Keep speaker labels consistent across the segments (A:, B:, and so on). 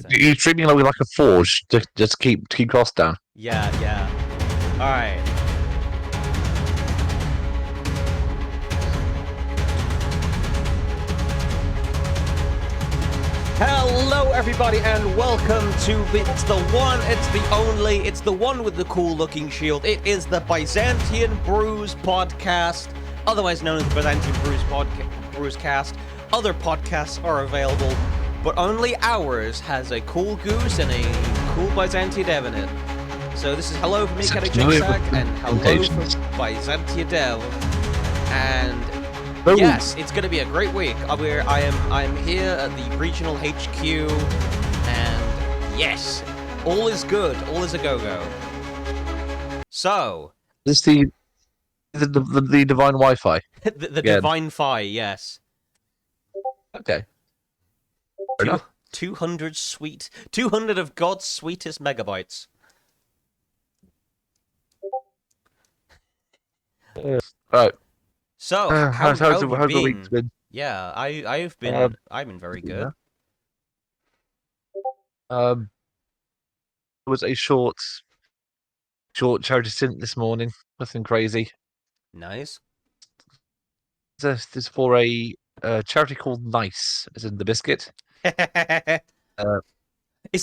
A: thing.
B: You're treating me like a forge, just keep costs down.
A: Yeah. All right. Hello, everybody, and welcome to it's the one, it's the only, it's the one with the cool-looking shield. It is the Byzantian Brews podcast, otherwise known as the Byzantian Brewscast. Other podcasts are available, but only ours has a cool goose and a cool Byzantian dev in it. So this is hello from me, Kenny Jigsack, and hello from Byzantian dev. And yes, it's going to be a great week. I'm here at the regional HQ, and yes, all is good. All is a go-go. So,
B: Is this the divine Wi-Fi?
A: the divine Fi, yes.
B: Okay.
A: 200 of God's sweetest megabytes.
B: Right.
A: So,
B: how's
A: how
B: the
A: have you
B: week been?
A: Yeah, I've been very good.
B: It was a short charity stint this morning. Nothing crazy.
A: Nice.
B: This is for a charity called Nice, as in the biscuit.
A: Is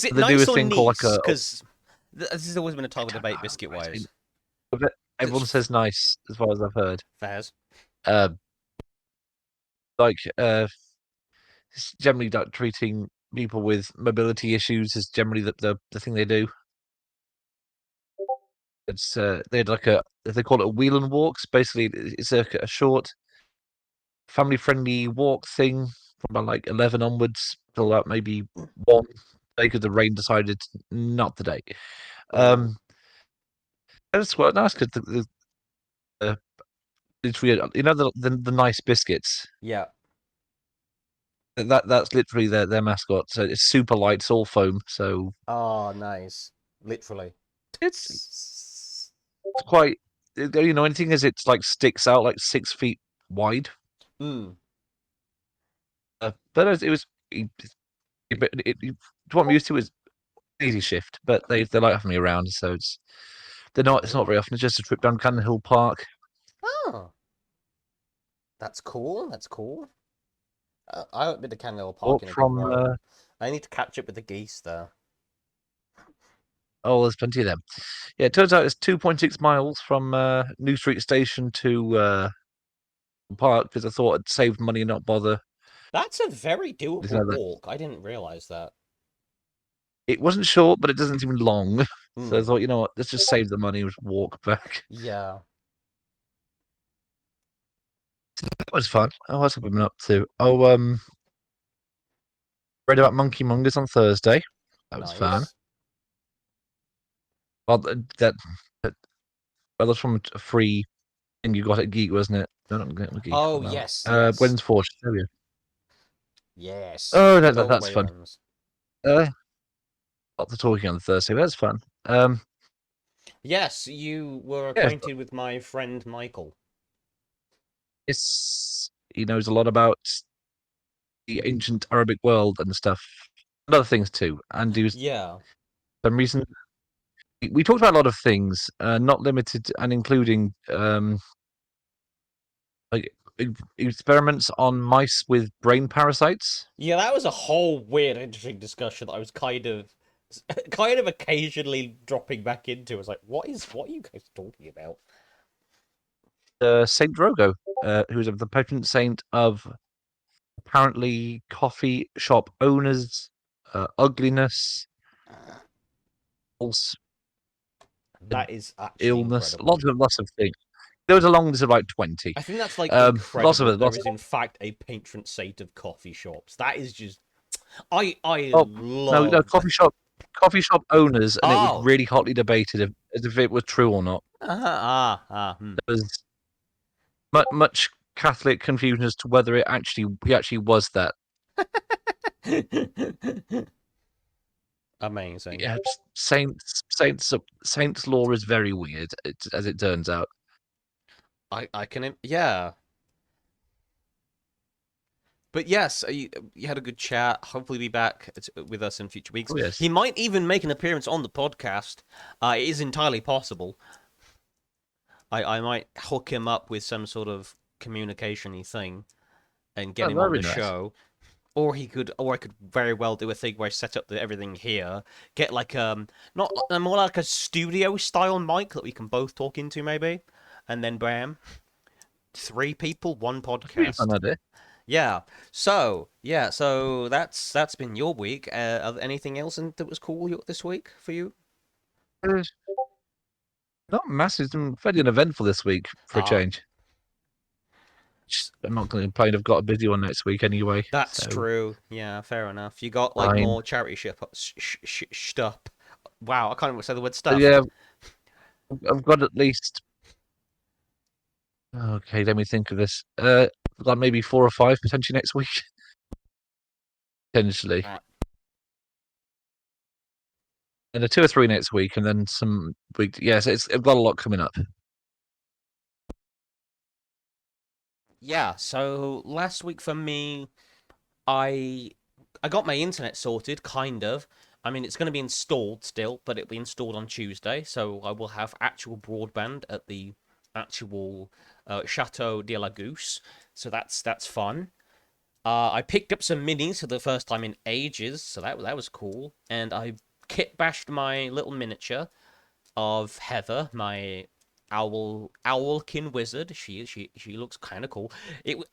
A: it
B: they
A: nice
B: do a
A: or
B: thing called like
A: Because this has always been a topic of debate, biscuit-wise.
B: Everyone says nice, as far as I've heard.
A: Fairs.
B: It's generally like treating people with mobility issues is generally the thing they do. It's they had they call it a wheel and walks. Basically, it's a short, family-friendly walk thing from about like 11 onwards till about maybe 1 day because the rain decided not today. It's quite nice because it's weird. You know the nice biscuits.
A: Yeah.
B: That's literally their mascot. So it's super light. It's all foam. So
A: Oh, nice. Literally.
B: it's quite. Anything is it's like sticks out like 6 feet wide.
A: Mm.
B: But it was. What I'm used to is easy shift, but they like having me around. So it's not very often. It's just a trip down Cannon Hill Park.
A: Oh. That's cool. That's cool. I haven't been to Canada Park in a good while. I need to catch up with the geese there.
B: Oh, there's plenty of them. Yeah, it turns out it's 2.6 miles from New Street Station to park because I thought I'd save money and not bother.
A: That's a very doable walk. I didn't realize that.
B: It wasn't short, but it doesn't seem long. So I
A: Mm.
B: thought, you know what, let's just save the money and walk back.
A: Yeah.
B: That was fun. Oh, what's I've been up to? Oh, read about Mongers on Thursday. That was fun.
A: Nice.
B: Well, was from a free thing you got at Geek, wasn't it? No, not Geek.
A: Oh,
B: No.
A: yes.
B: When's Forge? There we go.
A: Yes.
B: Oh, that's fun. Lots of talking on Thursday. That's fun.
A: Yes, you were acquainted with my friend Michael.
B: Yes, he knows a lot about the ancient Arabic world and stuff, and other things too. And he was
A: Yeah.
B: some reason we talked about a lot of things, not limited and including like experiments on mice with brain parasites.
A: Yeah, that was a whole weird, interesting discussion that I was kind of occasionally dropping back into. I was like, what are you guys talking about?
B: Saint Drogo, who's the patron saint of apparently coffee shop owners, ugliness,
A: That is actually
B: illness,
A: incredible.
B: lots of things. There was a long list of like 20.
A: I think that's like incredible.
B: Lots of it.
A: There is in fact a patron saint of coffee shops. That is just I love
B: no coffee shop owners, and it was
A: Oh.
B: really hotly debated as if it was true or not.
A: Hmm.
B: There was much Catholic confusion as to whether he actually was that.
A: Amazing.
B: Yeah, Saints law is very weird, as it turns out.
A: I can yeah. But yes, you had a good chat. Hopefully, be back with us in future weeks.
B: Oh yes.
A: He might even make an appearance on the podcast. It is entirely possible. I might hook him up with some sort of communication-y thing and get
B: Oh,
A: him on
B: very
A: the
B: nice.
A: show. Or I could very well do a thing where I set up everything here, get like not more like a studio style mic that we can both talk into maybe, and then bam, three people, one
B: That could be a fun
A: podcast.
B: idea.
A: So that's been your week. Anything else that was cool this week for you?
B: Uh, Not massive. It's been fairly uneventful this week for a
A: Ah,
B: change. I'm not going to complain. I've got a busy one next week anyway,
A: that's
B: so
A: true. Yeah, fair enough. You got like
B: fine.
A: more charity stuff. Wow, I can't even say the word
B: So
A: stuff.
B: yeah, I've got at least. Okay, let me think of this. Like maybe 4 or 5 potentially next week. Potentially,
A: Uh,
B: and a 2 or 3 next week, and then some week. Yes, I've got a lot coming up.
A: yeah. So last week for me, I I got my internet sorted, kind of. I mean, it's going to be installed still, but it'll be installed on Tuesday, so I will have actual broadband at the actual Chateau de la Goose. So that's fun. I picked up some minis for the first time in ages, so that was cool. And I kit bashed my little miniature of Heather, my owlkin wizard. She looks kind of cool.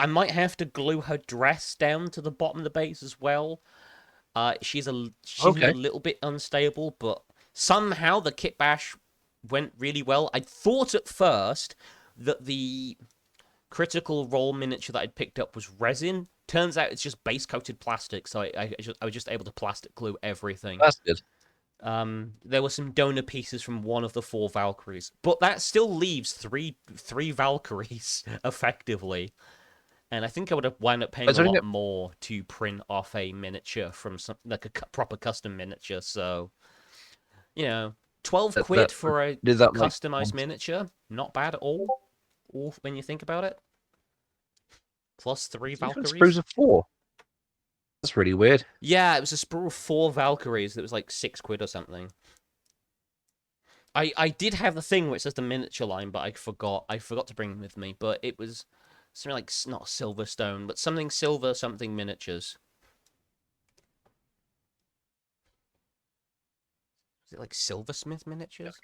A: I might have to glue her dress down to the bottom of the base as well. She's a
B: Okay,
A: little bit unstable, but somehow the kit bash went really well. I thought at first that the critical role miniature that I'd picked up was resin. Turns out it's just base coated plastic, so I was just able to plastic glue everything.
B: that's good.
A: There were some donor pieces from one of the four Valkyries, but that still leaves three Valkyries effectively. And I think I would have wound up paying
B: Is
A: a
B: there
A: lot
B: anything
A: more to print off a miniature from some like a proper custom miniature. So you know, 12
B: that
A: quid for a
B: did that like?
A: customized miniature, not bad at all. All when you think about it. Plus three
B: Different
A: Valkyries.
B: sprues of 4. That's really weird.
A: Yeah, it was a sprue of four Valkyries that was like 6 quid or something. I did have the thing which says the miniature line, but I forgot to bring them with me. But it was something like not Silverstone, but something silver, something miniatures. Is it like Silversmith miniatures?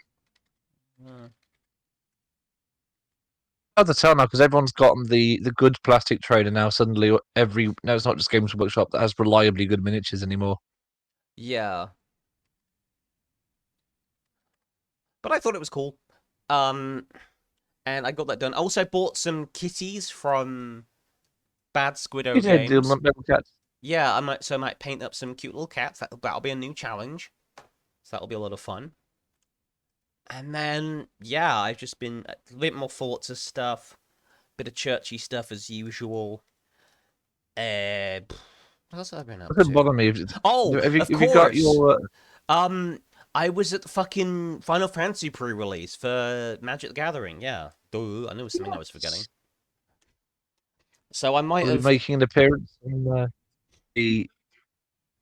A: Uh,
B: Hard to tell now because everyone's gotten the good plastic trader now. Suddenly, now it's not just Games Workshop that has reliably good miniatures anymore.
A: yeah, but I thought it was cool. Um, and I got that done. I also bought some kitties from Bad
B: You
A: Squiddo
B: did the
A: Games.
B: Rebel Cats.
A: Yeah, I might paint up some cute little cats. That'll be a new challenge. So that'll be a lot of fun. And then yeah, I've just been a bit more Forza stuff, bit of churchy stuff as usual. What else have I been
B: It
A: up
B: doesn't
A: to?
B: bother me.
A: Oh,
B: Have you
A: of
B: have you got
A: course.
B: your?
A: Um, I was at the fucking Final Fantasy pre-release for Magic the Gathering. Yeah, duh, I knew it was something I was forgetting.
B: Yes.
A: So I might
B: Will be
A: have.
B: making an appearance in the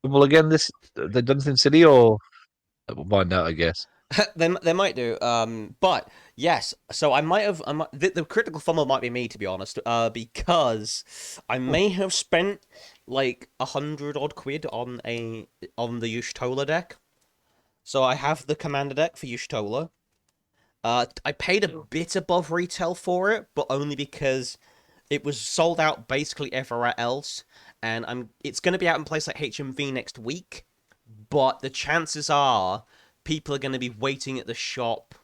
B: well again this the Dunstan City or we'll find out I guess.
A: They might do. But yes, so the critical fumble might be me to be honest. Because I
B: Oh,
A: may have spent like 100 odd quid on the Yushtola deck. So I have the commander deck for Yushtola. I paid a bit above retail for it, but only because it was sold out basically everywhere else, and it's going to be out in place like HMV next week. But the chances are people are going to be waiting at the shop.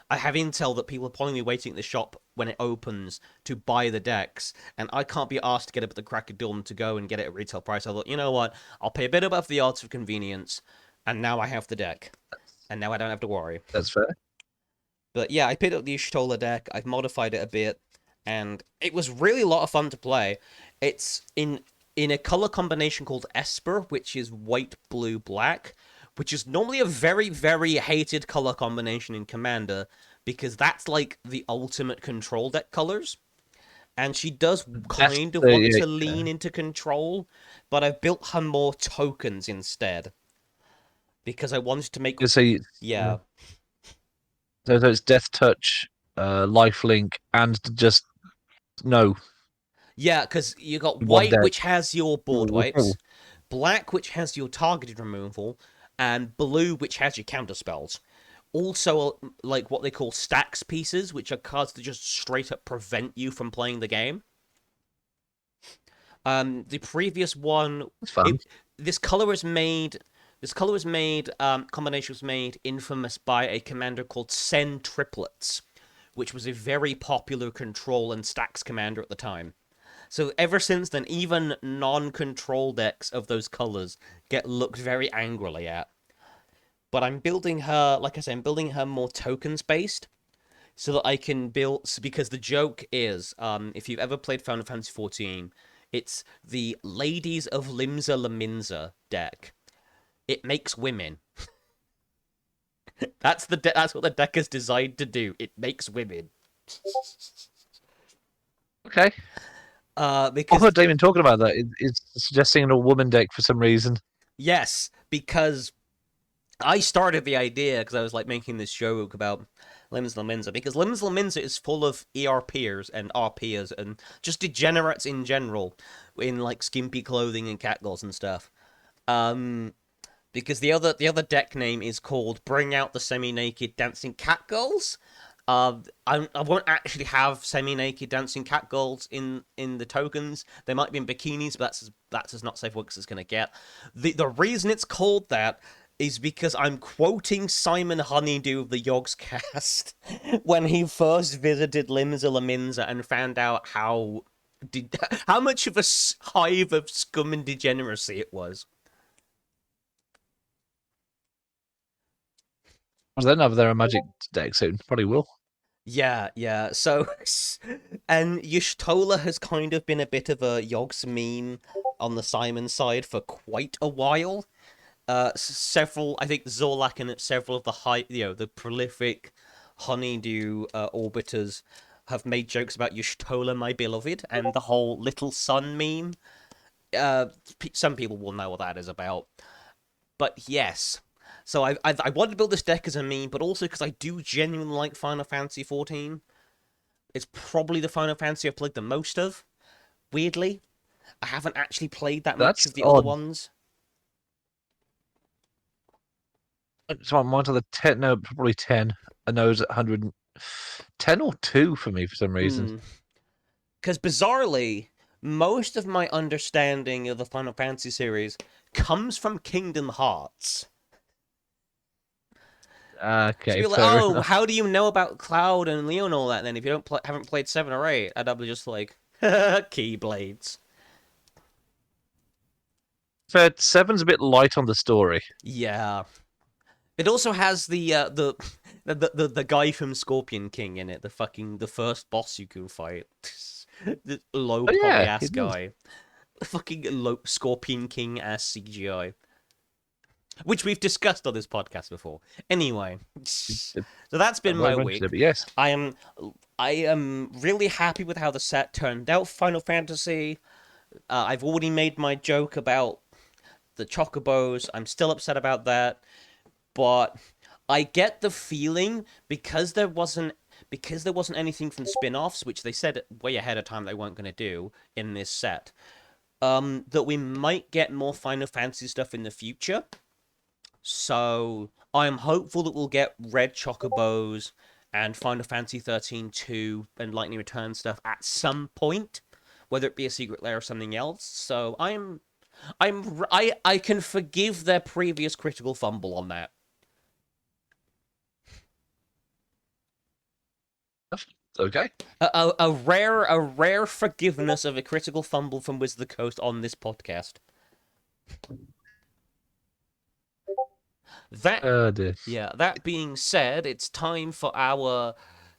A: I have intel that people are probably be waiting at the shop when it opens to buy the decks, and I can't be asked to get up at the crack of dawn to go and get it at retail price. I thought, you know what, I'll pay a bit above the odds of convenience, and now I have the deck, and now I don't have to worry.
B: that's fair.
A: But yeah, I picked up the Ishtola deck. I've modified it a bit, and it was really a lot of fun to play. It's in a color combination called Esper, which is white, blue, black, which is normally a very, very hated color combination in Commander because that's like the ultimate control deck colors. and she does
B: That's
A: kind of
B: the
A: want to
B: yeah.
A: lean into control, but I've built her more tokens instead because I wanted to make.
B: You see,
A: Yeah,
B: so it's Death Touch, Lifelink, and just no
A: yeah, because you got
B: one
A: white,
B: deck.
A: which has your board wipes, black, which has your targeted removal, and blue, which has your counter spells. Also, like what they call stacks pieces, which are cards that just straight up prevent you from playing the game. The previous one,
B: It's fun.
A: it this color was made. This color was made. Combination was made infamous by a commander called Sen Triplets, which was a very popular control and stacks commander at the time. So ever since then, even non-control decks of those colors get looked very angrily at. But I'm building her, like I said, I'm building her more tokens based, so that I can build. Because the joke is, if you've ever played Final Fantasy 14, it's the Ladies of Limsa Laminza deck. It makes women. That's what the deck is designed to do. It makes women.
B: Okay. I
A: Because
B: heard Damien talking about that. It's suggesting a woman deck for some reason.
A: yes, because I started the idea because I was like making this joke about Limbs Laminza because Limbs Laminza is full of ERPers and RPers and just degenerates in general in like skimpy clothing and catgirls and stuff. Um, because the other deck name is called Bring Out the Semi-Naked Dancing Catgirls. I won't actually have semi-naked dancing catgirls in the tokens. They might be in bikinis, but that's as not safe work as it's gonna get. The reason it's called that is because I'm quoting Simon Honeydew of the Yogscast when he first visited Limsa Laminza and found out how much of a hive of scum and degeneracy it was.
B: I don't know if they're a magic deck soon. Probably will.
A: Yeah, yeah. So, and Yushtola has kind of been a bit of a Yogs meme on the Simon side for quite a while. Several, I think Zorlak and several of the prolific honeydew orbiters have made jokes about Yushtola, my beloved, and the whole little sun meme. Some people will know what that is about. But yes, so I wanted to build this deck as a meme, but also because I do genuinely like Final Fantasy 14. It's probably the Final Fantasy I've played the most of. Weirdly, I haven't actually played that much
B: That's
A: of the other
B: odd.
A: ones.
B: So mine's on the 10. No, probably 10. I know it's 110 or 2 for me for some reason.
A: Because bizarrely, most of my understanding of the Final Fantasy series comes from Kingdom Hearts. So
B: Okay,
A: you're like,
B: fair
A: oh,
B: enough.
A: how do you know about Cloud and Leo and all that then if you haven't played 7 or 8? And I'm just like, Keyblades.
B: Fair, 7's a bit light on the story.
A: Yeah. It also has the guy from Scorpion King in it, the first boss you can fight. The low
B: Oh
A: poly
B: yeah,
A: ass
B: it does.
A: guy. The fucking low Scorpion King ass CGI. Which we've discussed on this podcast before. Anyway, so that's been
B: I
A: my
B: mentioned it,
A: week.
B: but yes.
A: I am I am really happy with how the set turned out. Final Fantasy. I've already made my joke about the chocobos. I'm still upset about that, but I get the feeling because there wasn't anything from spin-offs, which they said way ahead of time they weren't going to do in this set. That we might get more Final Fantasy stuff in the future. So I'm hopeful that we'll get Red Chocobos and Final Fantasy 13 2 and Lightning Return stuff at some point, whether it be a secret lair or something else. So I can forgive their previous critical fumble on that.
B: Okay.
A: A rare forgiveness of a critical fumble from Wizard of the Coast on this podcast. That
B: Dear.
A: Yeah, that being said, it's time for our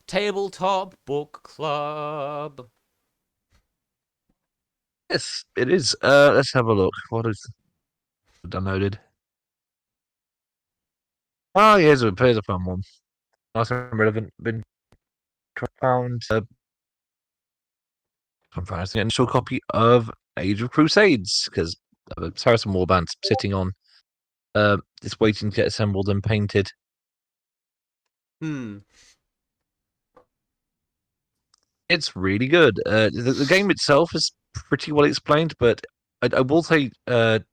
A: tabletop book club.
B: Yes, it is. Let's have a look. What is downloaded? Oh, here's a fun one. Nice and relevant. Been found. I'm trying to get an initial copy of Age of Crusades because Saracen Warband's sitting on, it's waiting to get assembled and painted.
A: Hmm.
B: It's really good. The game itself is pretty well explained, but I will say, if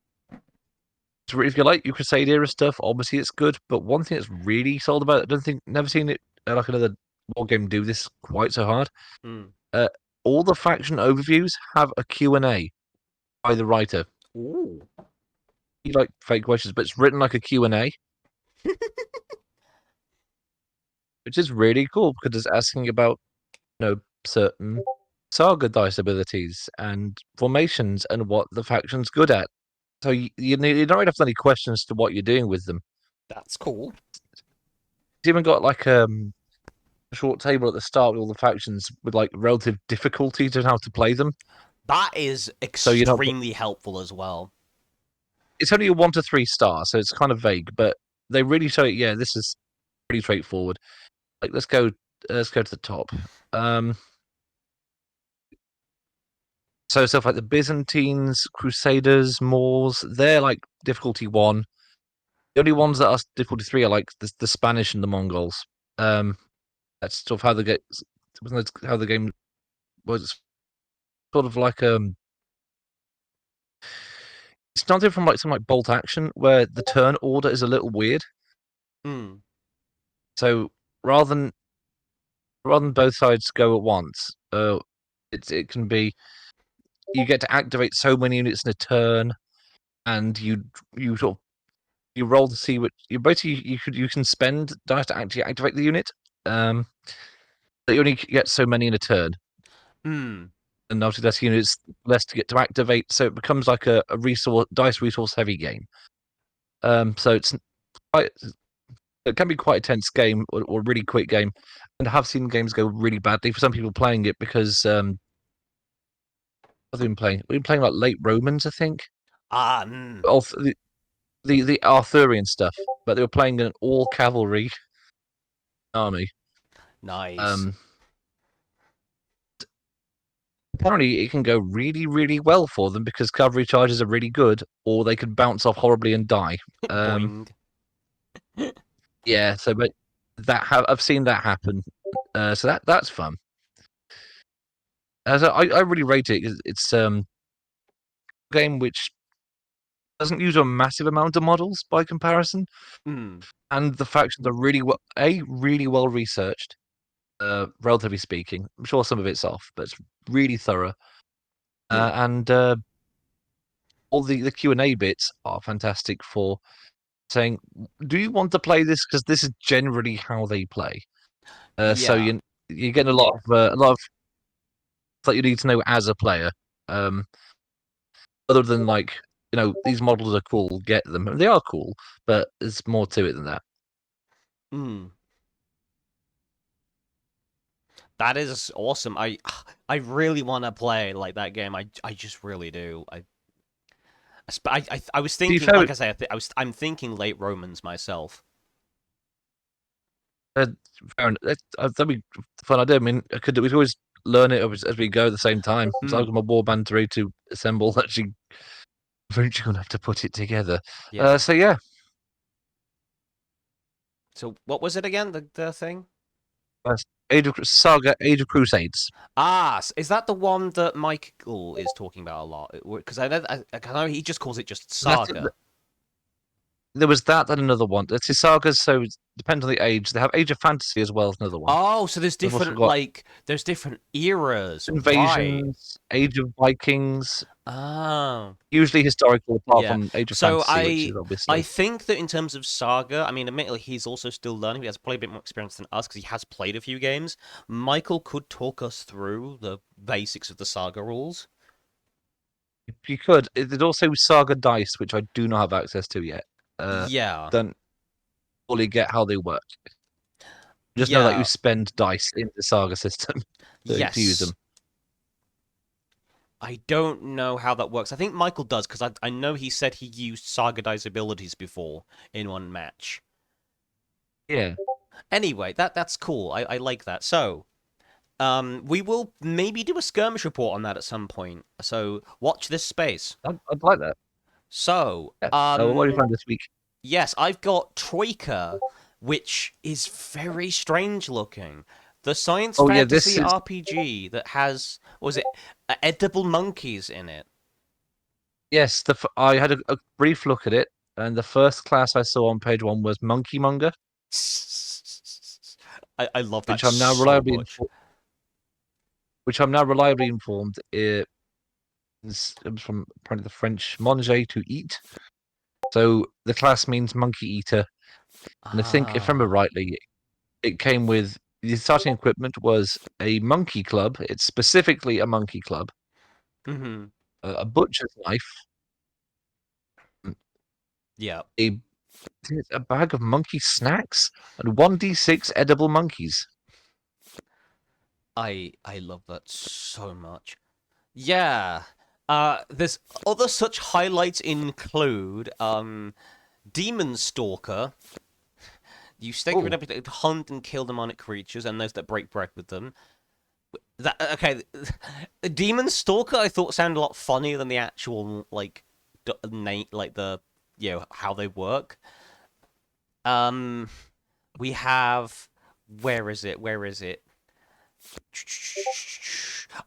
B: you like your Crusade era stuff, obviously it's good. But one thing that's really sold about it, I don't think, never seen it like another war game do this quite so hard.
A: Hmm.
B: Uh, all the faction overviews have a Q&A by the writer.
A: Ooh.
B: You like fake questions, but it's written like a Q&A, which is really cool because it's asking about, certain saga dice abilities and formations and what the faction's good at. So you don't really have any questions to what you're doing with them.
A: That's cool.
B: It's even got like a short table at the start with all the factions with like relative difficulty to how to play them.
A: That is
B: So you're not.
A: extremely helpful as well.
B: It's only a 1 to 3 star, so it's kind of vague, but they really show it. Yeah, this is pretty straightforward. Like let's go to the top. So stuff like the Byzantines, Crusaders, Moors, they're like difficulty 1. The only ones that are difficulty 3 are like the Spanish and the Mongols. That's sort of how the game was. Sort of like it started from like some like bolt action where the turn order is a little weird.
A: Hmm.
B: So rather than both sides go at once, it can be you get to activate so many units in a turn, and you sort of you roll to see what you basically you can spend dice to actually activate the unit. But you only get so many in a turn,
A: Hmm.
B: and obviously less units, less to get to activate. So it becomes like a resource heavy game. So it's quite, it can be quite a tense game or a really quick game, and I have seen games go really badly for some people playing it because what have we been playing? We've been playing like late Romans, I think.
A: Ah.
B: The Arthurian stuff, but they were playing an all cavalry army.
A: Nice.
B: Um, Apparently, it can go really, really well for them because cavalry charges are really good, or they could bounce off horribly and die.
A: Boing.
B: Yeah, so but I've seen that happen. So that's fun. So I really rate it. It's a game which doesn't use a massive amount of models by comparison,
A: Hmm.
B: and the factions are really well researched. Relatively speaking, I'm sure some of it's off, but it's really thorough. And all the Q&A bits are fantastic for saying, "Do you want to play this? Because this is generally how they play." So
A: Yeah.
B: you're getting a lot of that you need to know as a player. Um, Other than like these models are cool, get them. They are cool, but there's more to it than that.
A: Hmm. That is awesome. I really want to play like that game. I just really do. I was
B: To be
A: thinking,
B: fair,
A: like I say, I'm thinking late Romans myself.
B: uh, fair enough. That'd be a fun idea. I mean, we could always learn it as we go at the same time. So I've
A: Hmm.
B: got my warband ready to assemble. Actually, eventually gonna have to put it together.
A: Yeah.
B: So yeah,
A: So what was it again? The thing?
B: that's Age of Crusades.
A: Ah, is that the one that Michael is talking about a lot? Because I know he just calls it just
B: That's
A: Saga.
B: There was that and another one. It's his sagas, so it depends on the age. They have Age of Fantasy as well as another one.
A: Oh, so
B: They've also got
A: there's different eras, right?
B: Invasions, Age of Vikings,
A: Oh.
B: usually historical, apart
A: Yeah.
B: from Age of
A: So
B: Fantasy, which is
A: I
B: obviously.
A: think that in terms of Saga, I mean, admittedly, he's also still learning. He has probably a bit more experience than us because he has played a few games. Michael could talk us through the basics of the Saga rules.
B: If you could, there's also Saga Dice, which I do not have access to yet.
A: Yeah.
B: Don't fully get how they work. Just know that you
A: Yeah.
B: spend dice in the Saga system to use
A: Yes.
B: them.
A: I don't know how that works. I think Michael does because I know he said he used Saga Dice abilities before in one match.
B: Yeah.
A: Anyway, that's cool. I like that. So We will maybe do a skirmish report on that at some point. So watch this space.
B: I'd like that.
A: So,
B: Yeah. What have you found this week?
A: yes, I've got Troika, which is very strange looking. The science
B: Oh yeah, this
A: fantasy
B: is
A: RPG that has, what was it, edible monkeys in it.
B: yes. I had a brief look at it, and the first class I saw on page one was Monkey Monger,
A: I love that
B: which I'm now
A: so
B: reliably
A: much.
B: informed it was from apparently the French manger to eat. So the class means monkey eater, and I think if I remember
A: Ah.
B: rightly, it came with the starting equipment was a monkey club. It's specifically a monkey club,
A: Mm-hmm.
B: a butcher's knife,
A: Yeah.
B: a a bag of monkey snacks, and 1d6 edible monkeys.
A: I love that so much. Yeah. There's other such highlights include Demon Stalker. You stake your
B: Oh,
A: ability to hunt and kill demonic creatures and those that break bread with them. That okay, Demon Stalker I thought sounded a lot funnier than the actual like like the how they work. Um, we have where is it? Where is it?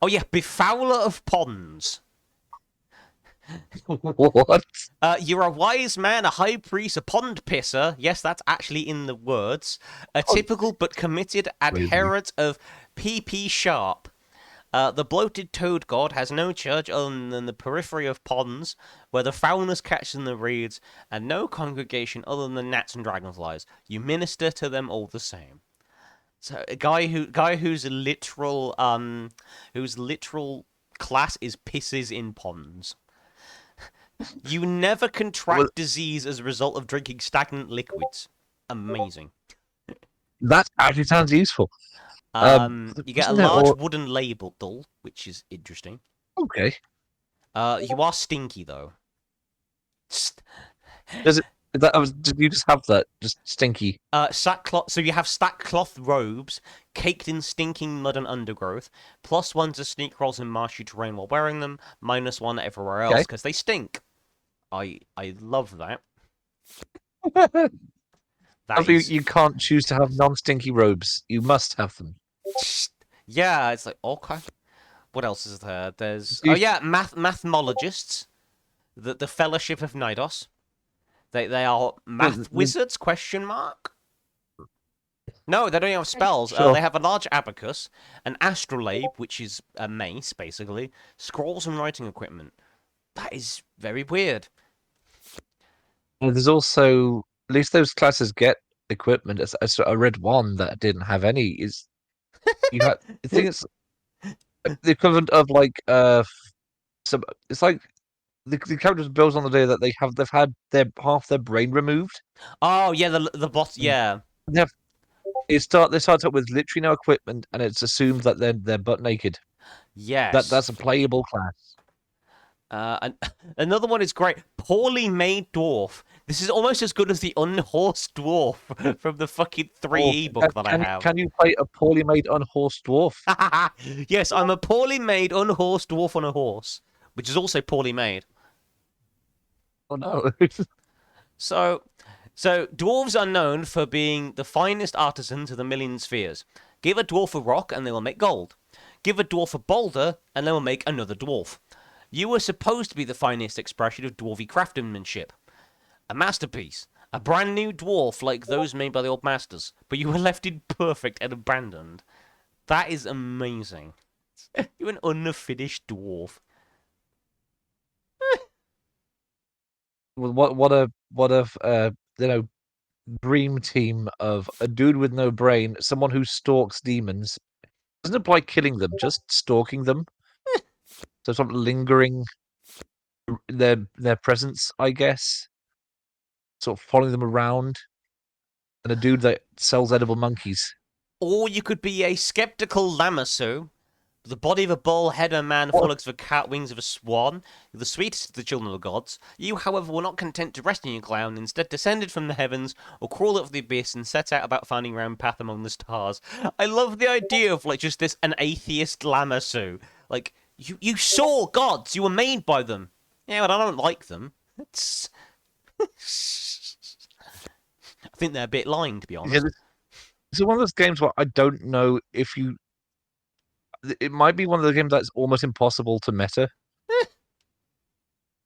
A: Oh yeah, Befouler of Ponds.
B: what?
A: You're a wise man, a high priest, a pond pisser. Yes, that's actually in the words. A
B: Oh,
A: typical but committed
B: crazy.
A: adherent of PP Sharp. The bloated toad god has no church other than the periphery of ponds, where the foulness catches in the reeds, and no congregation other than gnats and dragonflies. You minister to them all the same. So a whose literal class is pisses in ponds. You never
B: Well,
A: contract disease as a result of drinking stagnant liquids. Amazing.
B: that actually sounds useful.
A: You get a
B: Wasn't there
A: large
B: all
A: wooden label, which is interesting.
B: okay?
A: You are stinky though.
B: Does it? Did you just have that? Just stinky.
A: Sackcloth. So you have sackcloth robes caked in stinking mud and undergrowth. +1 to sneak rolls in marshy terrain while wearing them. -1 everywhere else
B: Okay.
A: because they stink. I love that. That is
B: You can't choose to have non-stinky robes. You must have them.
A: yeah. It's like okay. What else is there? There's oh
B: You,
A: yeah, mathemologists. The Fellowship of Nidos. They are
B: well,
A: math wizards? Question mark. No, they don't have spells.
B: sure.
A: They have a large abacus, an astrolabe, which is a mace, basically, scrolls and writing equipment. That is very weird.
B: There's also at least those classes get equipment. I read one that didn't have any. Is you had I think it's the equivalent of like some. It's like the characters built on the day that they've had their half their brain removed.
A: Oh yeah, the bot.
B: And
A: Yeah,
B: they have they start up with literally no equipment, and it's assumed that they're butt naked.
A: yes.
B: That's a playable class.
A: And another one is great. Poorly made dwarf. This is almost as good as the unhorsed dwarf from the fucking
B: Or
A: 3E book that I have.
B: can you play a poorly made unhorsed dwarf?
A: Yes, I'm a poorly made unhorsed dwarf on a horse, which is also poorly made.
B: Oh no.
A: So, so dwarves are known for being the finest artisans of the million spheres. Give a dwarf a rock and they will make gold. Give a dwarf a boulder and they will make another dwarf. You were supposed to be the finest expression of dwarvy craftsmanship. A masterpiece. A brand new dwarf like those made by the old masters. But you were left imperfect and abandoned. That is amazing. You're an unfinished dwarf.
B: Well, what a you know dream team of a dude with no brain, someone who stalks demons. Doesn't apply killing them, just stalking them. So sort of lingering their presence, I guess. Sort of following them around. And a dude that sells edible monkeys.
A: Or you could be a skeptical Lamassu The body of a bull, head of a man,
B: What?
A: forelegs of a cat, wings of a swan. The sweetest of the children of the gods. You, however, were not content to rest in your clown, instead descended from the heavens, or crawled up the abyss, and set out about finding your own path among the stars. I love the idea of, like, just this, an atheist Lamassu. Like, you saw gods, you were made by them. Yeah, but I don't like them. It's... I think they're a bit lying, to be
B: Yeah,
A: honest.
B: it's one of those games where I don't know if you. It might be one of the games that's almost impossible to meta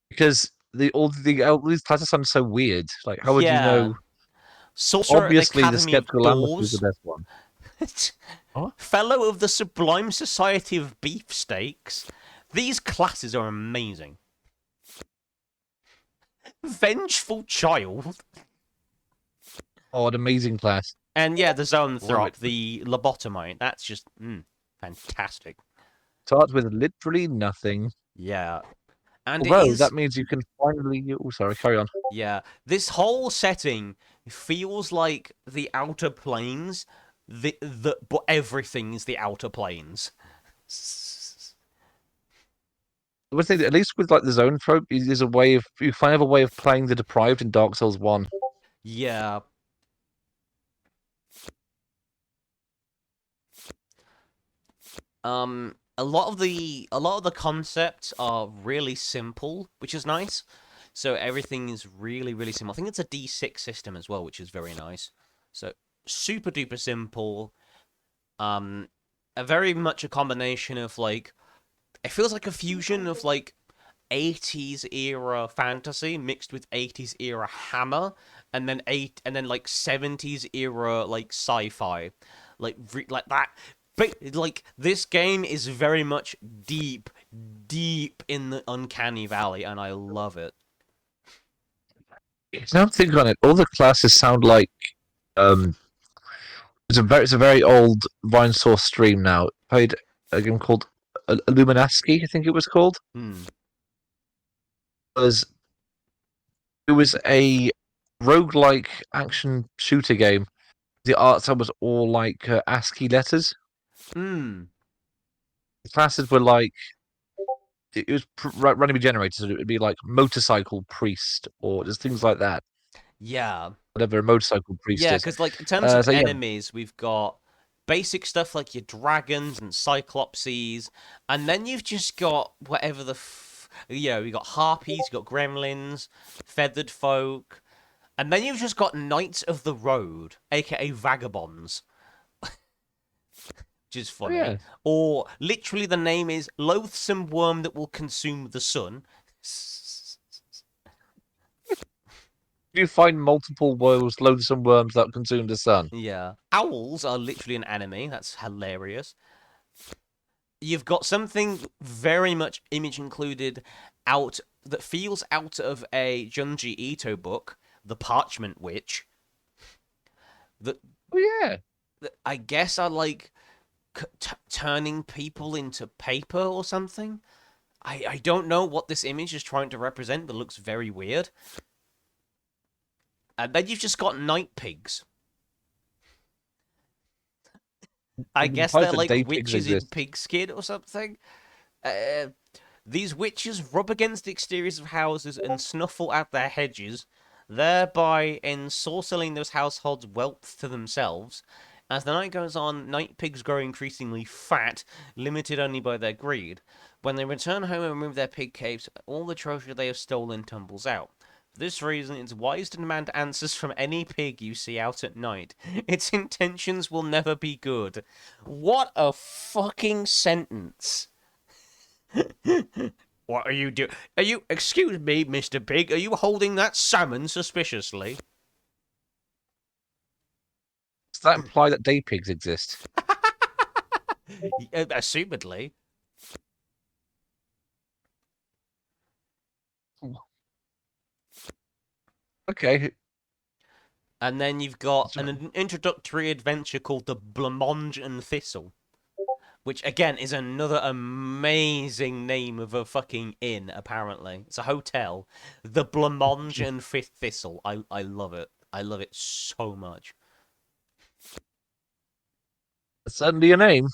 B: because all these classes sound so weird. Like, how would you
A: Yeah.
B: know?
A: Sorcerer at the
B: Obviously, the
A: Academy of
B: skeptical Lammas is the
A: Doors.
B: best one. What?
A: Fellow of the Sublime Society of Beefsteaks. These classes are amazing. Vengeful Child.
B: Oh, an amazing class.
A: And yeah, the
B: Love
A: Zoanthrope,
B: it.
A: the Lobotomite. That's just fantastic.
B: Starts with literally nothing.
A: Yeah. And it
B: Although
A: is,
B: that means you can finally. Oh, sorry. Carry on.
A: yeah. This whole setting feels like the Outer Planes, but everything is the Outer Planes.
B: I would say that at least with like the zone trope, there's a way of you find a way of playing the deprived in Dark Souls 1.
A: Yeah. A lot of the concepts are really simple, which is nice. So everything is really, really simple. I think it's a D6 system as well, which is very nice. So super duper simple. Um, a very much a combination of like, it feels like a fusion of like 80s era fantasy mixed with 80s era hammer, and then like 70s era like sci-fi, like that. But like this game is very much deep, deep in the uncanny valley, and I love it.
B: Now I'm thinking on it, all the classes sound like um. It's a very old Vine Source stream now. Played a game called Illuminaski, I think it was called.
A: Hmm.
B: Was it was a roguelike action shooter game. The art style was all like ASCII letters.
A: Hmm.
B: The classes were like it was randomly generated, so it would be like motorcycle priest or just things like that.
A: Yeah.
B: Whatever a motorcycle priest
A: Yeah,
B: is.
A: because like in terms of
B: So yeah,
A: enemies, we've got basic stuff like your dragons and cyclopses, and then you've just got whatever you got harpies, you got gremlins, feathered folk, and then you've just got knights of the road, aka vagabonds, which is
B: oh
A: funny.
B: yeah.
A: Or literally the name is loathsome worm that will consume the sun.
B: You find multiple worlds, loathsome worms that consume the sun.
A: Yeah. Owls are literally an enemy. That's hilarious. You've got something very much image included out that feels out of a Junji Ito book, The Parchment Witch. That,
B: Oh yeah.
A: that I guess are like turning people into paper or something. I don't know what this image is trying to represent, but looks very weird. And then you've just got night pigs. I
B: I'm
A: guess
B: surprised
A: they're
B: that
A: like
B: day pigs
A: witches in
B: exist.
A: pig skin or something. Uh, these witches rub against the exteriors of houses and snuffle at their hedges, thereby ensorceling those households' wealth to themselves. As the night goes on, night pigs grow increasingly fat, limited only by their greed. When they return home and remove their pig capes, all the treasure they have stolen tumbles out. For this reason, it's wise to demand answers from any pig you see out at night. Its intentions will never be good. What a fucking sentence. What are you doing? Excuse me, Mr. Pig, are you holding that salmon suspiciously?
B: Does that imply that day pigs exist?
A: Assumedly.
B: Okay.
A: And then you've got an introductory adventure called The Blancmange and Thistle, which again is another amazing name of a fucking inn, apparently. It's a hotel. The Blancmange and Thistle. I love it. I love it so much.
B: Certainly a name.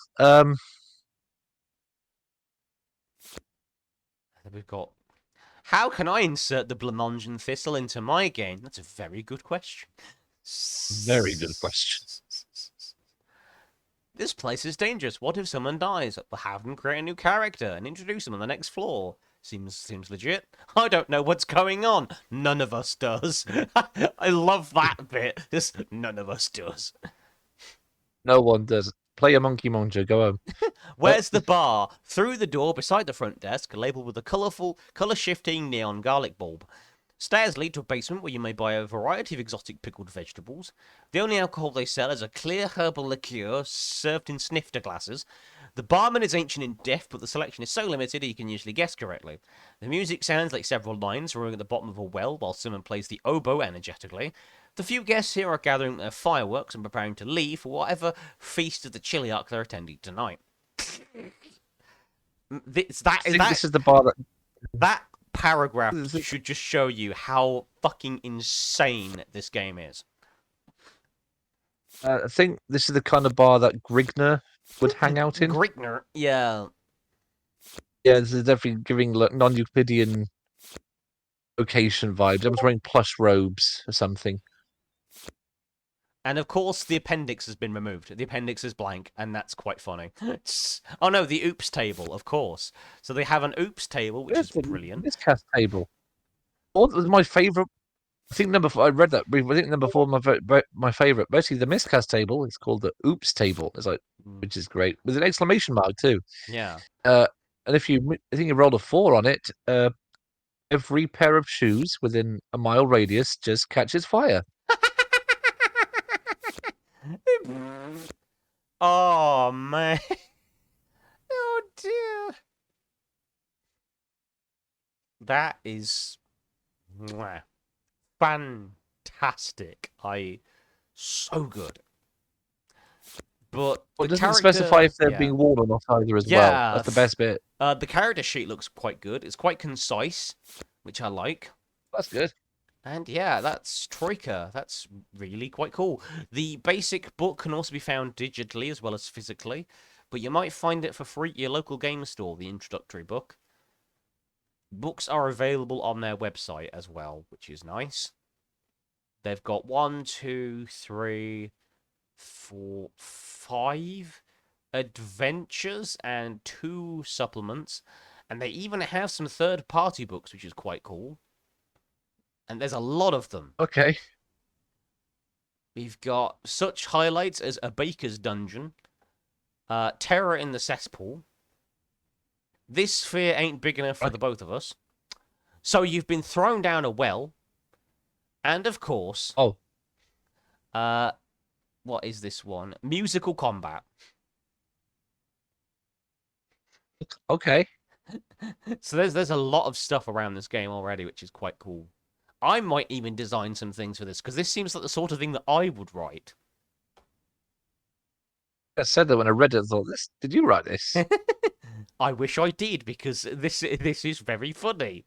A: we've got. How can I insert the Blancmange Thistle into my game? That's a very good question.
B: Very good question.
A: This place is dangerous. What if someone dies? We'll have them create a new character and introduce them on the next floor. Seems legit. I don't know what's going on. None of us does. I love that bit. Just none of us does.
B: No one does. Play a Monkey Monger. Go home.
A: Where's the bar? Through the door beside the front desk, labeled with a color-shifting neon garlic bulb. Stairs lead to a basement where you may buy a variety of exotic pickled vegetables. The only alcohol they sell is a clear herbal liqueur served in snifter glasses. The barman is ancient in death, but the selection is so limited he can usually guess correctly. The music sounds like several lines roaring at the bottom of a well while someone plays the oboe energetically. The few guests here are gathering their fireworks and preparing to leave for whatever feast of the chiliarch they're attending tonight.
B: This is the bar that.
A: That paragraph should just show you how fucking insane this game is.
B: I think this is the kind of bar that Grigner would hang out in.
A: Grigner, yeah.
B: Yeah, this is definitely giving non-Euclidean location vibes. I'm wearing plush robes or something.
A: And of course, the appendix has been removed. The appendix is blank, and that's quite funny. Oh no, the oops table, of course. So they have an oops table, which is brilliant.
B: Miscast table. What was my favourite? I think number 4. I read that brief. I think number 4, my favourite. Basically, the miscast table is called the oops table. It's like, which is great with an exclamation mark too.
A: Yeah.
B: And if I think you rolled a 4 on it. Every pair of shoes within a mile radius just catches fire.
A: Oh man. Oh dear. That is fantastic. So good. But
B: Well, it doesn't
A: character,
B: specify if they're being worn or not either as well. That's the best bit.
A: The character sheet looks quite good. It's quite concise, which I like.
B: That's good.
A: And yeah, that's Troika. That's really quite cool. The basic book can also be found digitally as well as physically, but you might find it for free at your local game store, the introductory book. Books are available on their website as well, which is nice. They've got 1, 2, 3, 4, 5 adventures and 2 supplements, and they even have some third-party books, which is quite cool. And there's a lot of them.
B: Okay.
A: We've got such highlights as A Baker's Dungeon, Terror in the Cesspool, This Sphere Ain't Big Enough for the Both of Us, So You've Been Thrown Down a Well, and of course...
B: Oh.
A: What is this one? Musical Combat.
B: Okay.
A: So there's a lot of stuff around this game already, which is quite cool. I might even design some things for this, because this seems like the sort of thing that I would write.
B: I said that when I read it, I thought, did you write this?
A: I wish I did, because this is very funny.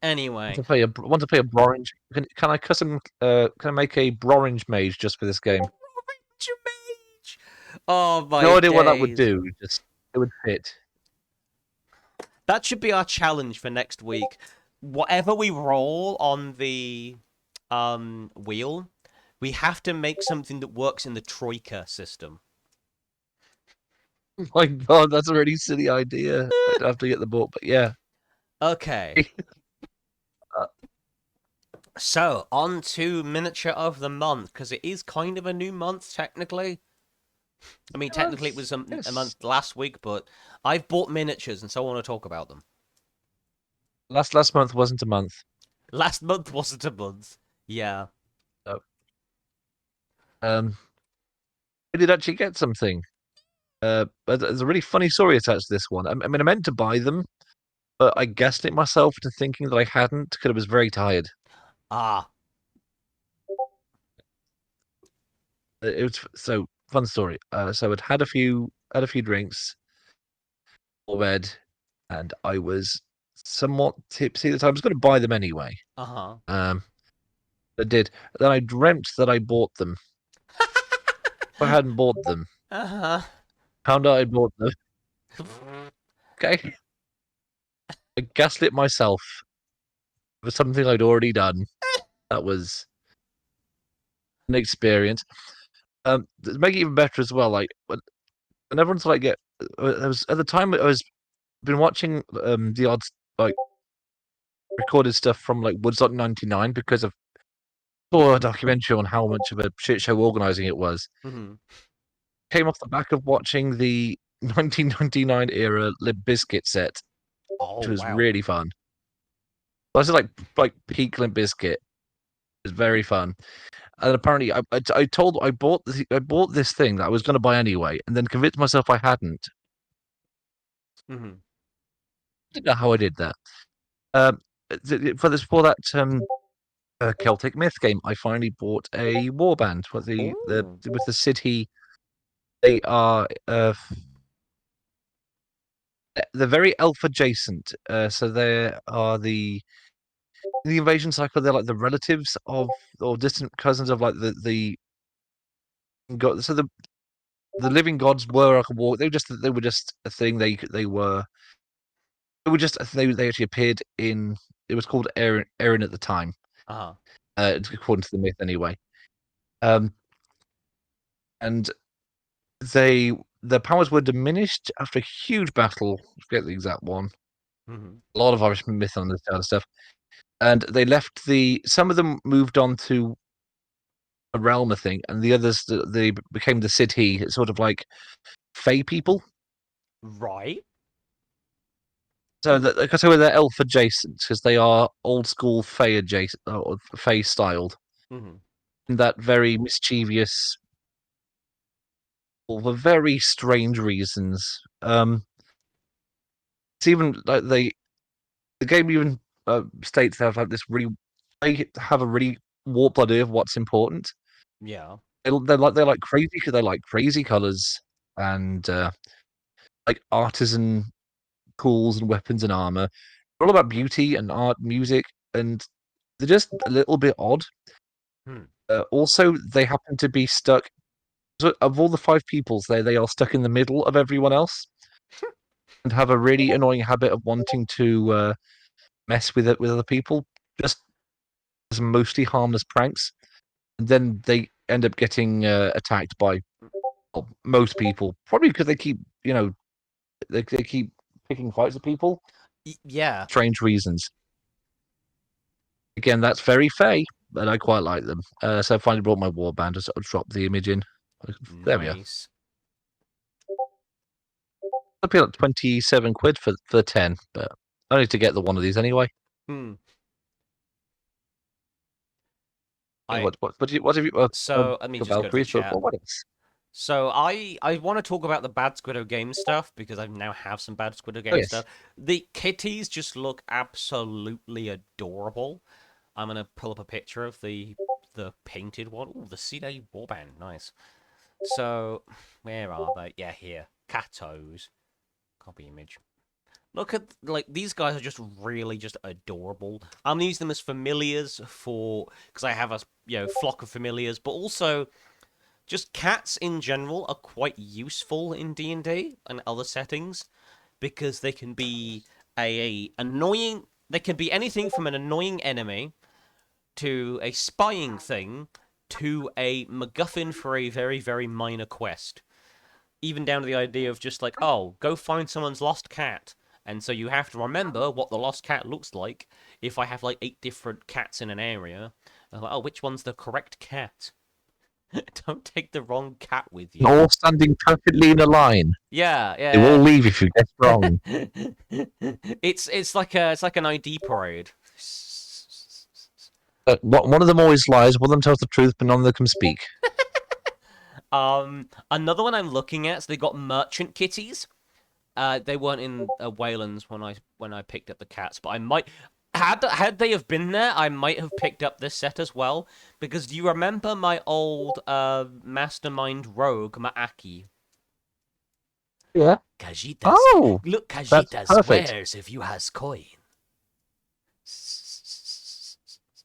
A: Anyway.
B: Want to play a Brorange? Can I custom? Can I make a Brorange mage just for this game?
A: Brorange mage! Oh my!
B: No idea
A: days.
B: what that would do. Just it would fit.
A: That should be our challenge for next week. Whatever we roll on the wheel, we have to make something that works in the Troika system.
B: Oh my God, that's a really silly idea. I'd have to get the book, but yeah.
A: Okay. So, on to Miniature of the Month, because it is kind of a new month, technically. I mean, technically it was a month last week, but I've bought miniatures, and so I want to talk about them.
B: Last month wasn't a month.
A: Last month wasn't a month. Yeah.
B: No. I did actually get something. But there's a really funny story attached to this one. I mean, I meant to buy them, but I guessed it myself into thinking that I hadn't because I was very tired.
A: Ah.
B: It was so fun story. So I'd had a few drinks, all red, and I was somewhat tipsy at the time. I was going to buy them anyway.
A: Uh-huh.
B: I did. Then I dreamt that I bought them. I hadn't bought them.
A: Uh-huh.
B: Found out I bought them. Okay. I gaslit myself for something I'd already done. That was an experience. To make it even better as well, like when everyone's like, I was at the time I was been watching the odds like recorded stuff from like Woodstock '99 because of a documentary on how much of a shit show organizing it was.
A: Mm-hmm.
B: Came off the back of watching the 1999 era Limp Bizkit set,
A: Oh
B: which was
A: wow.
B: really fun. That's like peak Limp Bizkit. It was very fun. And apparently, I bought this thing that I was going to buy anyway, and then convinced myself I hadn't.
A: Mm-hmm.
B: Didn't know how I did that. Um, for that Celtic Myth game, I finally bought a warband.
A: Oh.
B: With the city, they are they're very elf adjacent. So they are the invasion cycle. They're like the relatives of or distant cousins of like the god. So the living gods were like a war. They were just a thing. They were just they actually appeared in. It was called Erin at the time.
A: Uh-huh.
B: According to the myth, anyway. Um, and they their powers were diminished after a huge battle. I forget the exact one.
A: Mm-hmm.
B: A lot of Irish myth on this kind of stuff. And they left some of them moved on to a realm, I think, and the others they became the city, sort of like Fey people.
A: Right.
B: So that because they were they're elf adjacent because they are old school Fey adjacent or Fey styled.
A: Mm-hmm.
B: In that very mischievous, for very strange reasons. It's even like the game even states they have like this really they have a really warped idea of what's important.
A: Yeah.
B: They're like crazy because they like crazy colors and like artisan tools and weapons and armor. They're all about beauty and art, music, and they're just a little bit odd.
A: Hmm.
B: Also, they happen to be stuck. So of all the five peoples there, they are stuck in the middle of everyone else and have a really annoying habit of wanting to mess with it with other people, just as mostly harmless pranks. And then they end up getting attacked by well, most people, probably because they keep, they keep picking fights with people.
A: Yeah.
B: Strange reasons. Again, that's very Fey, but I quite like them. So I finally brought my warband to sort of drop the image in. There we are.
A: Nice.
B: I'll pay like 27 quid for 10, but I need to get the one of these anyway.
A: Hmm.
B: Yeah,
A: I
B: what have you
A: so let me just go to the
B: Valkyries, but
A: chat.
B: what else?
A: So I want to talk about the Bad Squiddo game stuff because I now have some Bad Squiddo
B: Oh
A: game
B: yes.
A: stuff. The kitties just look absolutely adorable. I'm gonna pull up a picture of the painted one. Oh, the C-Day warband, nice. So where are they? Yeah, here. Catos. Copy image. Look at like these guys are just really just adorable. I'm gonna use them as familiars for because I have a flock of familiars, but also just cats in general are quite useful in D&D and other settings because they can be a annoying. They can be anything from an annoying enemy to a spying thing to a MacGuffin for a very very minor quest. Even down to the idea of just like, oh, go find someone's lost cat. And so you have to remember what the lost cat looks like if I have like 8 different cats in an area. I'm like, oh, which one's the correct cat? Don't take the wrong cat with you.
B: All standing perfectly in a line.
A: Yeah,
B: They will
A: yeah.
B: leave if you guess wrong.
A: It's like an ID parade.
B: One of them always lies, one of them tells the truth, but none of them can speak.
A: Another one I'm looking at. So they got merchant kitties. They weren't in Wayland's when I picked up the cats, but I might had they have been there, I might have picked up this set as well. Because do you remember my old mastermind rogue Maaki?
B: Yeah.
A: Kajitas,
B: Oh,
A: look,
B: that's
A: Kajitas
B: perfect.
A: swears if you has coin.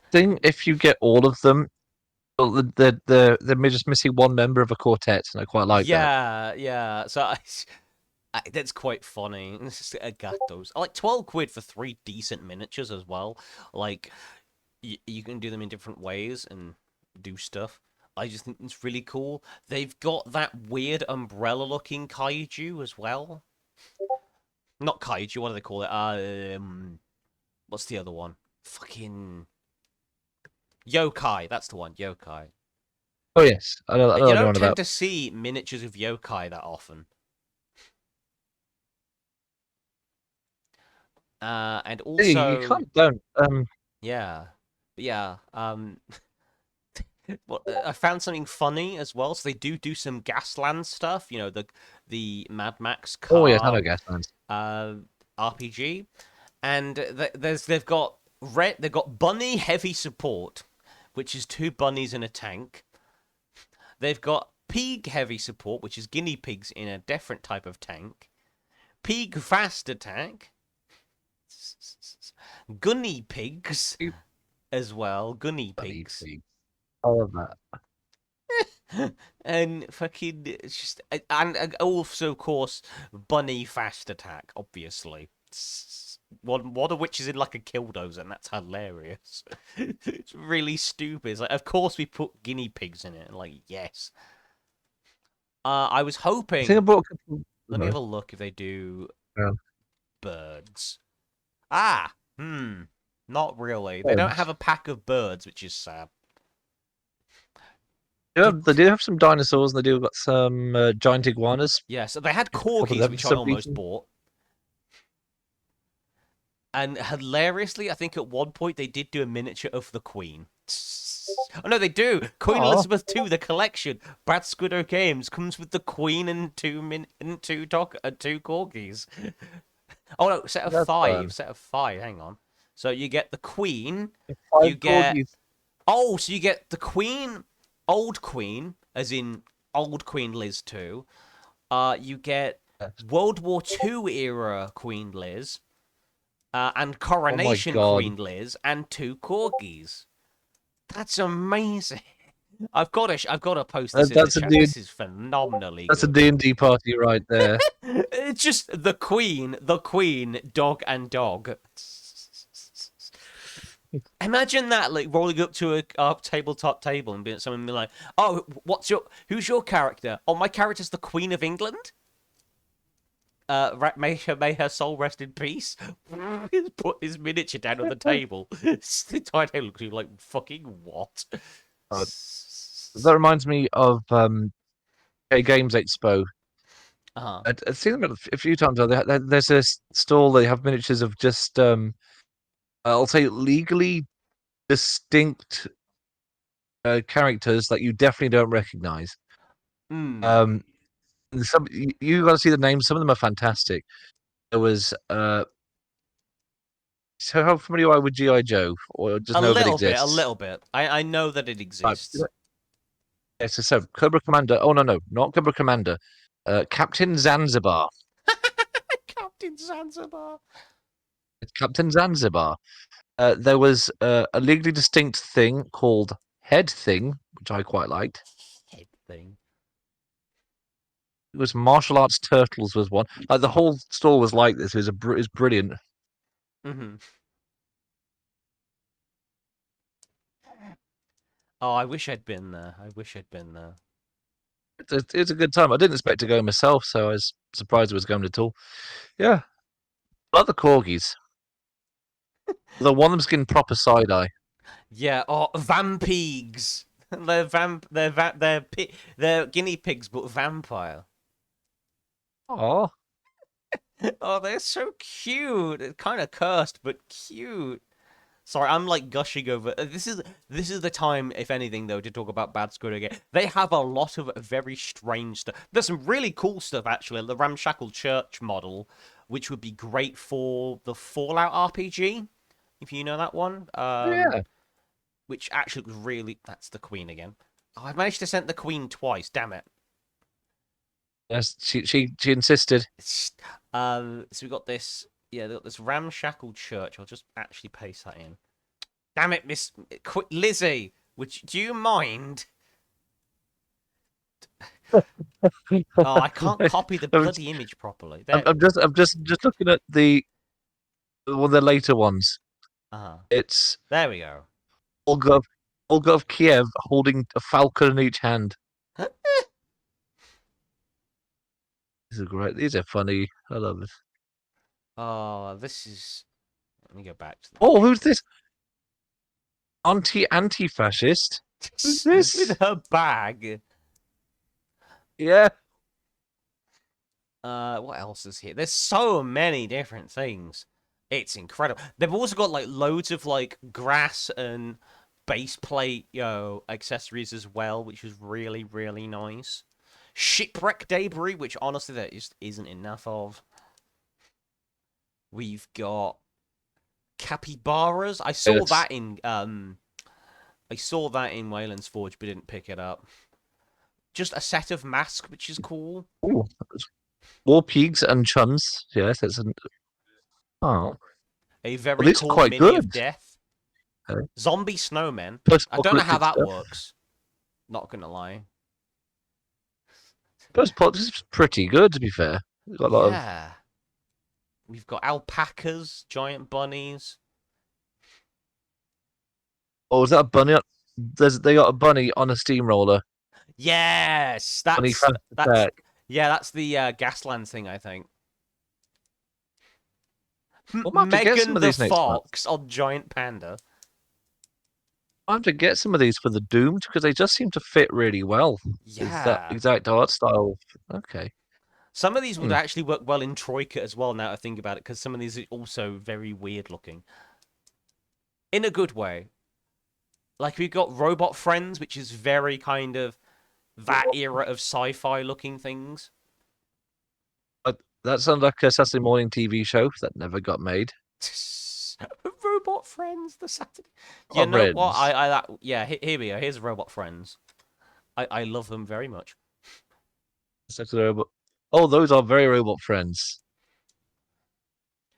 B: Thing if you get all of them, well, they're just missing one member of a quartet, and I quite like that.
A: Yeah, yeah. So That's quite funny. Gatos. I like 12 quid for 3 decent miniatures as well. Like, you can do them in different ways and do stuff. I just think it's really cool. They've got that weird umbrella-looking kaiju as well. Not kaiju, what do they call it? What's the other one? Fucking yokai. That's the one. Yokai.
B: Oh yes, I know
A: You
B: what you're
A: don't
B: on
A: tend
B: about.
A: to see miniatures of yokai that often. And
B: You
A: also,
B: can't don't.
A: yeah, yeah. Well, I found something funny as well. So they do some Gasland stuff. You know, the Mad Max
B: Oh yes, I know
A: car
B: Gaslands.
A: uh, RPG, and they've got bunny heavy support, which is 2 bunnies in a tank. They've got pig heavy support, which is guinea pigs in a different type of tank. Pig fast attack, gunny pigs
B: You
A: as well. Gunny
B: bloody
A: pigs.
B: pig. I love that.
A: And fucking it's just and also of course bunny fast attack obviously one of which is in like a killdozer and that's hilarious. It's really stupid. It's like of course we put guinea pigs in it and like yes. I was
B: I think I
A: hoping.
B: bought a couple.
A: Let me have a look if they do
B: Yeah.
A: birds. Ah, not really. They don't have
B: Birds.
A: a pack of birds, which is sad.
B: Yeah,
A: Did
B: they do have some dinosaurs, and they do got some giant iguanas.
A: Yeah, so they had
B: A couple of
A: corgis,
B: them for
A: which I
B: some
A: almost
B: reason.
A: bought. And hilariously, I think at one point they did do a miniature of the Queen. Oh no, they do. Queen
B: Oh,
A: Elizabeth II, the collection. Brad Scudo Games comes with the Queen and two corgis. Oh no, set of
B: that's
A: five.
B: fun.
A: Set of five. Hang on. So you get the Queen. You
B: 5
A: get
B: corgis.
A: so you get the Queen, old Queen, as in old Queen Liz II. You get
B: Yes.
A: World War II era Queen Liz. And
B: Oh my
A: Coronation
B: god,
A: Queen Liz and 2 corgis. That's amazing. I've got to post this in the
B: that's a
A: chat.
B: D.
A: This is phenomenally
B: That's a
A: good.
B: D&D party right there.
A: It's just the Queen, dog and dog. Imagine that, like rolling up to a tabletop table and being someone be like, "Oh, who's your character? Oh, my character's the Queen of England. May her soul rest in peace." He's put his miniature down on the table. The entire table looks at you like fucking what?
B: Uh, that reminds me of a Games Expo.
A: Uh-huh.
B: I've seen them a few times. There's a stall. They have miniatures of just I'll say legally distinct characters that you definitely don't recognize.
A: Hmm.
B: Um, you got to see the names. Some of them are fantastic. There was so how familiar are you with GI Joe, or just
A: A
B: know if it
A: little bit, a
B: exists?
A: little bit. I know that it
B: Right.
A: exists.
B: Yeah, so Cobra Commander. Oh no, not Cobra Commander. Captain Zanzibar.
A: Captain Zanzibar.
B: It's Captain Zanzibar. There was a legally distinct thing called Head Thing, which I quite liked.
A: Head thing.
B: It was Martial Arts Turtles was one. Like the whole store was like this. It was brilliant.
A: Mm-hmm. Oh, I wish I'd been there. I wish I'd been there.
B: It's a good time. I didn't expect to go myself, so I was surprised it was going at all. Yeah, I love the corgis. The one of them's getting proper side eye.
A: Yeah. Oh, vampigs. They're guinea pigs, but vampire.
B: Oh,
A: Oh, they're so cute. It's kind of cursed, but cute. Sorry, I'm like gushing over. This is the time, if anything, though, to talk about Bad Squid again. They have a lot of very strange stuff. There's some really cool stuff actually. The ramshackle church model, which would be great for the Fallout RPG, if you know that one.
B: yeah.
A: Which actually was really. That's the Queen again. Oh, I've managed to send the Queen twice. Damn it.
B: Yes, she insisted.
A: So we got this. Yeah, they got this ramshackle church. I'll just actually paste that in. Damn it, Lizzie. Do you mind? Oh, I can't copy the
B: I'm,
A: bloody image properly. There we
B: I'm
A: go.
B: just looking at the one of the later ones.
A: Uh-huh.
B: It's
A: There we go.
B: Olga of, Olga of Kiev holding a falcon in each hand. These are great. These are funny. I love it.
A: Oh, this is. Let me go back to the
B: Oh,
A: picture.
B: who's this? Anti-fascist? Who's this?
A: With her bag.
B: Yeah.
A: What else is here? There's so many different things. It's incredible. They've also got like loads of like grass and base plate, accessories as well, which is really, really nice. Shipwreck debris, which honestly there just isn't enough of. We've got capybaras.
B: Yes.
A: I saw that in Wayland's Forge, but didn't pick it up. Just a set of masks, which is cool.
B: Ooh. War pigs and chums. Yes, that's an. Oh.
A: A
B: Well,
A: very
B: these are
A: cool
B: quite
A: mini
B: good.
A: of death.
B: Okay.
A: Zombie snowmen. I don't know how
B: Post-apocalyptic
A: that
B: stuff.
A: works. Not gonna lie.
B: Post-apocalyptic is pretty good, to be fair. We've got a lot of.
A: Yeah. We've got alpacas, giant bunnies.
B: Oh, is that a bunny? They got a bunny on a steamroller.
A: Yes,
B: Bunny fast
A: that's
B: attack.
A: yeah, that's the Gasland thing, I think.
B: We'll have to get some
A: Megan
B: of
A: the
B: these next month.
A: fox on giant panda.
B: I'll have to get some of these for the Doomed because they just seem to fit really well. Is that
A: Yeah.
B: exact art style? Okay.
A: Some of these would
B: Hmm.
A: actually work well in Troika as well, now I think about it, because some of these are also very weird looking. In a good way. Like, we've got Robot Friends, which is very kind of that era of sci-fi looking things.
B: That sounds like a Saturday morning TV show that never got made.
A: Robot Friends, the Saturday. You
B: What
A: know what?
B: friends?
A: Yeah. Here we go. Here's Robot Friends. I love them very much.
B: Saturday Robot. Oh, those are very robot friends.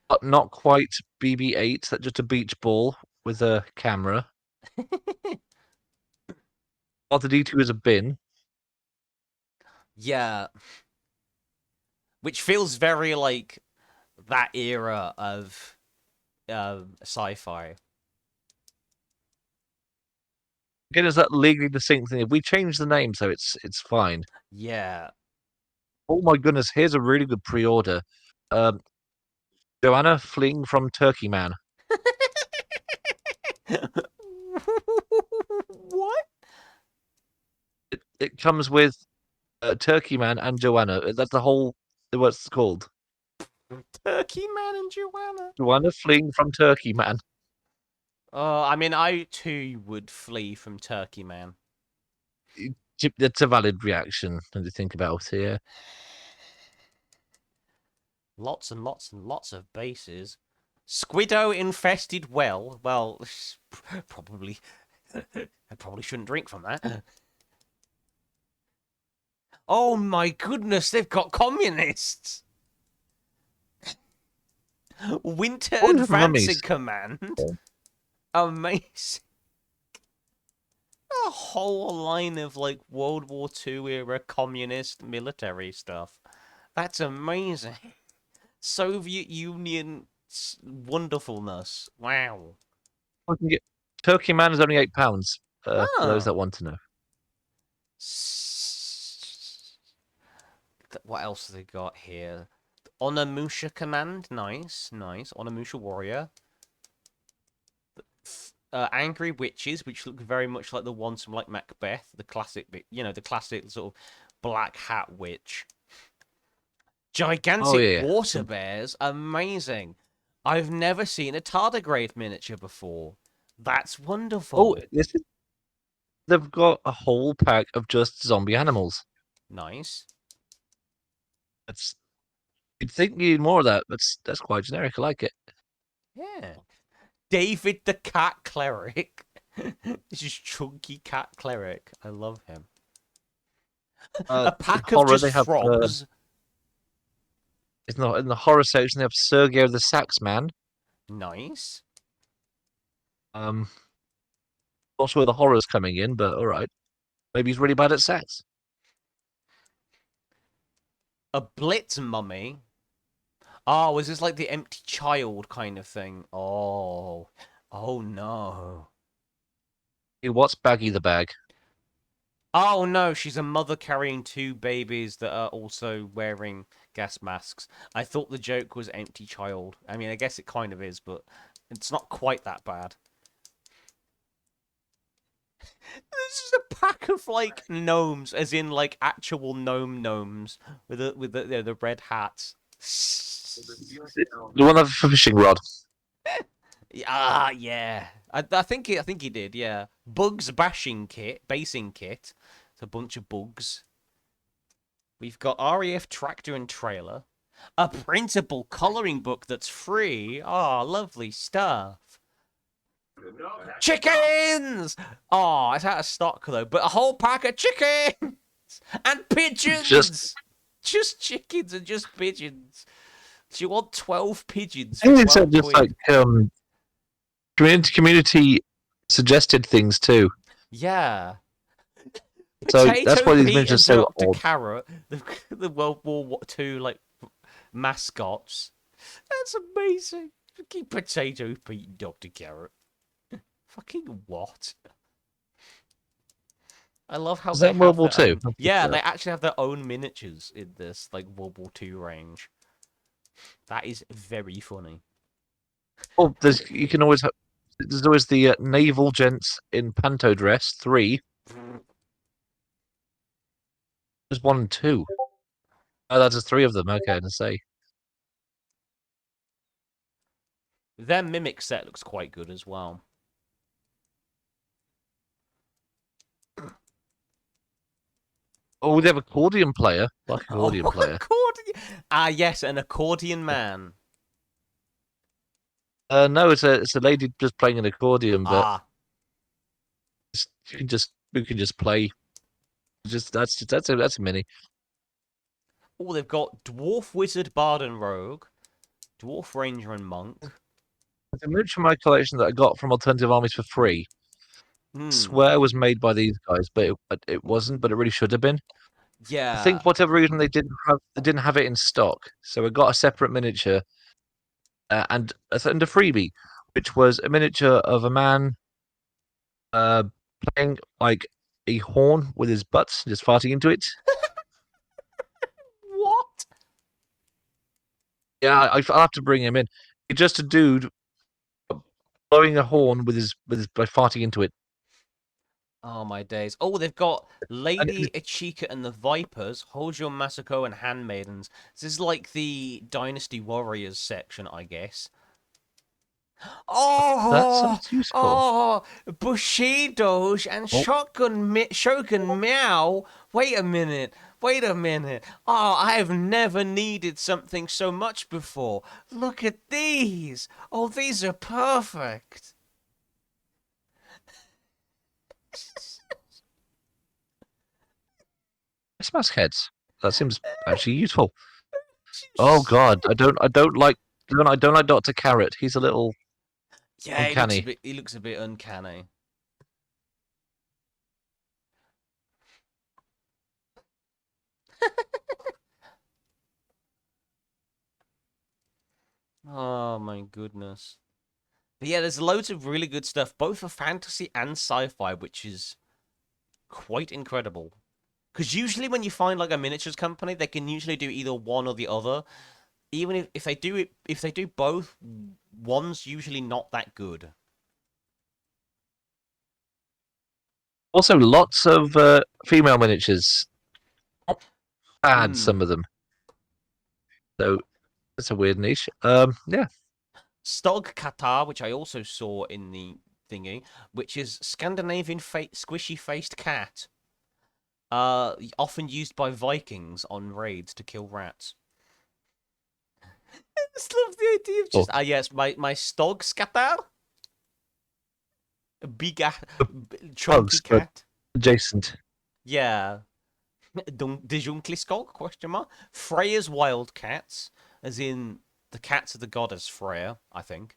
B: But not quite BB-8. That's just a beach ball with a camera. R2D2 is a bin.
A: Yeah, which feels very like that era of sci-fi.
B: Again, is that legally distinct thing? If we change the name, so it's fine.
A: Yeah.
B: Oh my goodness, here's a really good pre-order. Um, Joanna fleeing from Turkey Man.
A: What?
B: It comes with Turkey Man and Joanna. That's the whole. What's it called?
A: Turkey Man and Joanna.
B: Joanna fleeing from Turkey Man.
A: I mean, I too would flee from Turkey Man.
B: It's a valid reaction when you think about it. Yeah.
A: Lots and lots and lots of bases. Squiddo infested well. Well, probably. I probably shouldn't drink from that. Oh my goodness, they've got communists. Winter
B: Oh, we have
A: Advancing
B: mummies.
A: Command. Amazing. A whole line of like World War II era communist military stuff. That's amazing. Soviet Union wonderfulness. Wow.
B: We can get Turkey Man is only £8. For those
A: Oh.
B: that want to know.
A: What else have they got here? Onamusha Command. Nice, nice. Onamusha Warrior. Angry Witches, which look very much like the ones from like Macbeth, the classic, the classic sort of black hat witch.
B: Oh
A: Gigantic
B: yeah.
A: water bears, amazing. I've never seen a tardigrade miniature before. That's
B: Oh,
A: wonderful.
B: they've got a whole pack of just zombie animals.
A: Nice.
B: That's you'd think you need more of that. That's quite generic. I like it.
A: Yeah. David the Cat Cleric. This is chunky cat cleric. I love him. A
B: In
A: pack of
B: horror,
A: just
B: they have
A: frogs.
B: in the horror section they have Sergio the Sax Man.
A: Nice.
B: Um, not sure where the horror's coming in, but all right. Maybe he's really bad at sax.
A: A Blitz mummy? Oh, is this like the empty child kind of thing? Oh. Oh no.
B: Hey, what's Baggy the Bag?
A: Oh no, she's a mother carrying two babies that are also wearing gas masks. I thought the joke was empty child. I mean, I guess it kind of is, but it's not quite that bad. This is a pack of like gnomes, as in like actual gnomes with the red hats.
B: The one with the fishing rod.
A: Ah, yeah. I think he did. Yeah. Bugs basing kit. It's a bunch of bugs. We've got RAF tractor and trailer. A printable coloring book that's free. Ah, lovely stuff. Chickens! Oh, it's out of stock though. But a whole pack of chickens and
B: Just
A: pigeons. Just chickens and just pigeons. Do you want 12 pigeons
B: I
A: for
B: think it's
A: 12
B: just
A: quid?
B: like community suggested things too.
A: Yeah.
B: So that's
A: Potato
B: why these
A: Pete
B: miniatures
A: and
B: are so
A: Dr.
B: odd.
A: Carrot, the World War II like mascots. That's amazing. Fucking Potato Pete and Dr. Carrot. Fucking what? I love how
B: Is
A: they
B: that World
A: have
B: War
A: their
B: Two?
A: own. Yeah, they actually have their own miniatures in this like World War II range. That is very funny.
B: Oh, you can always there's always the naval gents in panto dress 3. There's 1 and 2. Oh, that's just 3 of them. Okay, to say.
A: Their mimic set looks quite good as well.
B: Oh, they have accordion player. Like
A: Oh,
B: accordion player.
A: accordion! Ah, yes, an accordion man.
B: No, it's a lady just playing an accordion, but
A: Ah,
B: you can just play. That's a mini.
A: oh, they've got dwarf wizard, bard and rogue, dwarf ranger and monk.
B: It's a miniature my collection that I got from Alternative Armies for free.
A: Hmm.
B: Swear was made by these guys, but it wasn't. But it really should have been. I
A: Yeah.
B: think for whatever reason they didn't have it in stock, so I got a separate miniature and a freebie, which was a miniature of a man uh, playing like a horn with his butt, just farting into it.
A: What?
B: Yeah, I'll have to bring him in. He's just a dude blowing a horn with his by farting into it.
A: Oh my days. Oh, they've got
B: And
A: Lady Ichika and the Vipers, Hojo Masako and Handmaidens. This is like the Dynasty Warriors section, I guess.
B: that
A: Oh,
B: sounds useful.
A: oh, Bushidos and
B: Oh,
A: Shogun Meow. Wait a minute. Wait a minute. Oh, I have never needed something so much before. Look at these. Oh, these are perfect.
B: Christmas heads. That seems actually useful. Oh God, I don't like Doctor Carrot. He's a little
A: Yeah,
B: uncanny.
A: he looks a bit uncanny. Oh my goodness. But yeah, there's loads of really good stuff, both for fantasy and sci-fi, which is quite incredible. Because usually when you find like a miniatures company, they can usually do either one or the other. Even if they do it, if they do both, one's usually not that good.
B: Also, lots of female miniatures. Not bad, some
A: Hmm.
B: of them. So it's a weird niche. Yeah.
A: Stog Katar, which I also saw in the thingy, which is Scandinavian squishy-faced cat. Often used by Vikings on raids to kill rats. I just love the idea of
B: Oh,
A: just yes, my Stog Skatar, a big chunky
B: bugs, but
A: cat.
B: adjacent.
A: Yeah, De Skog? Question mark. Freya's wildcats, as in the cats of the goddess Freya, I think.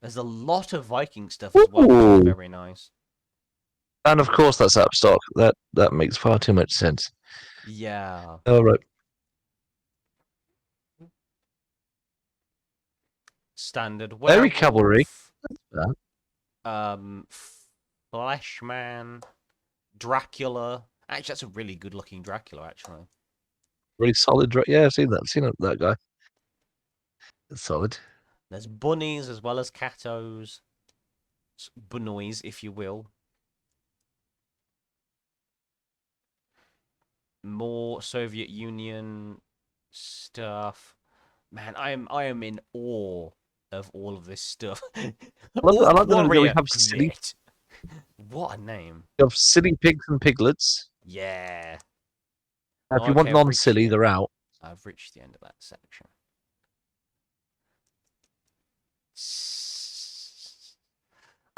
A: There's a lot of Viking stuff as well, which is
B: Ooh,
A: very nice.
B: And of course, that's out of stock. That makes far too much sense.
A: Yeah.
B: All right.
A: Standard
B: Very cavalry.
A: werewolf. Um, Fleshman, Dracula. Actually, that's a really good-looking Dracula. Actually,
B: Really solid. Yeah, I've seen that. I've seen that guy. It's solid.
A: there's bunnies as well as catos, bunnies, if you will. More Soviet Union stuff. Man, I am in awe of all of this stuff.
B: I
A: Orc
B: like that we
A: warrior.
B: have silly,
A: Great. What a name.
B: we have silly pigs and piglets.
A: Yeah.
B: If you
A: Okay,
B: want
A: I've reached
B: non-silly,
A: the
B: they're
A: end.
B: out.
A: I've reached the end of that section.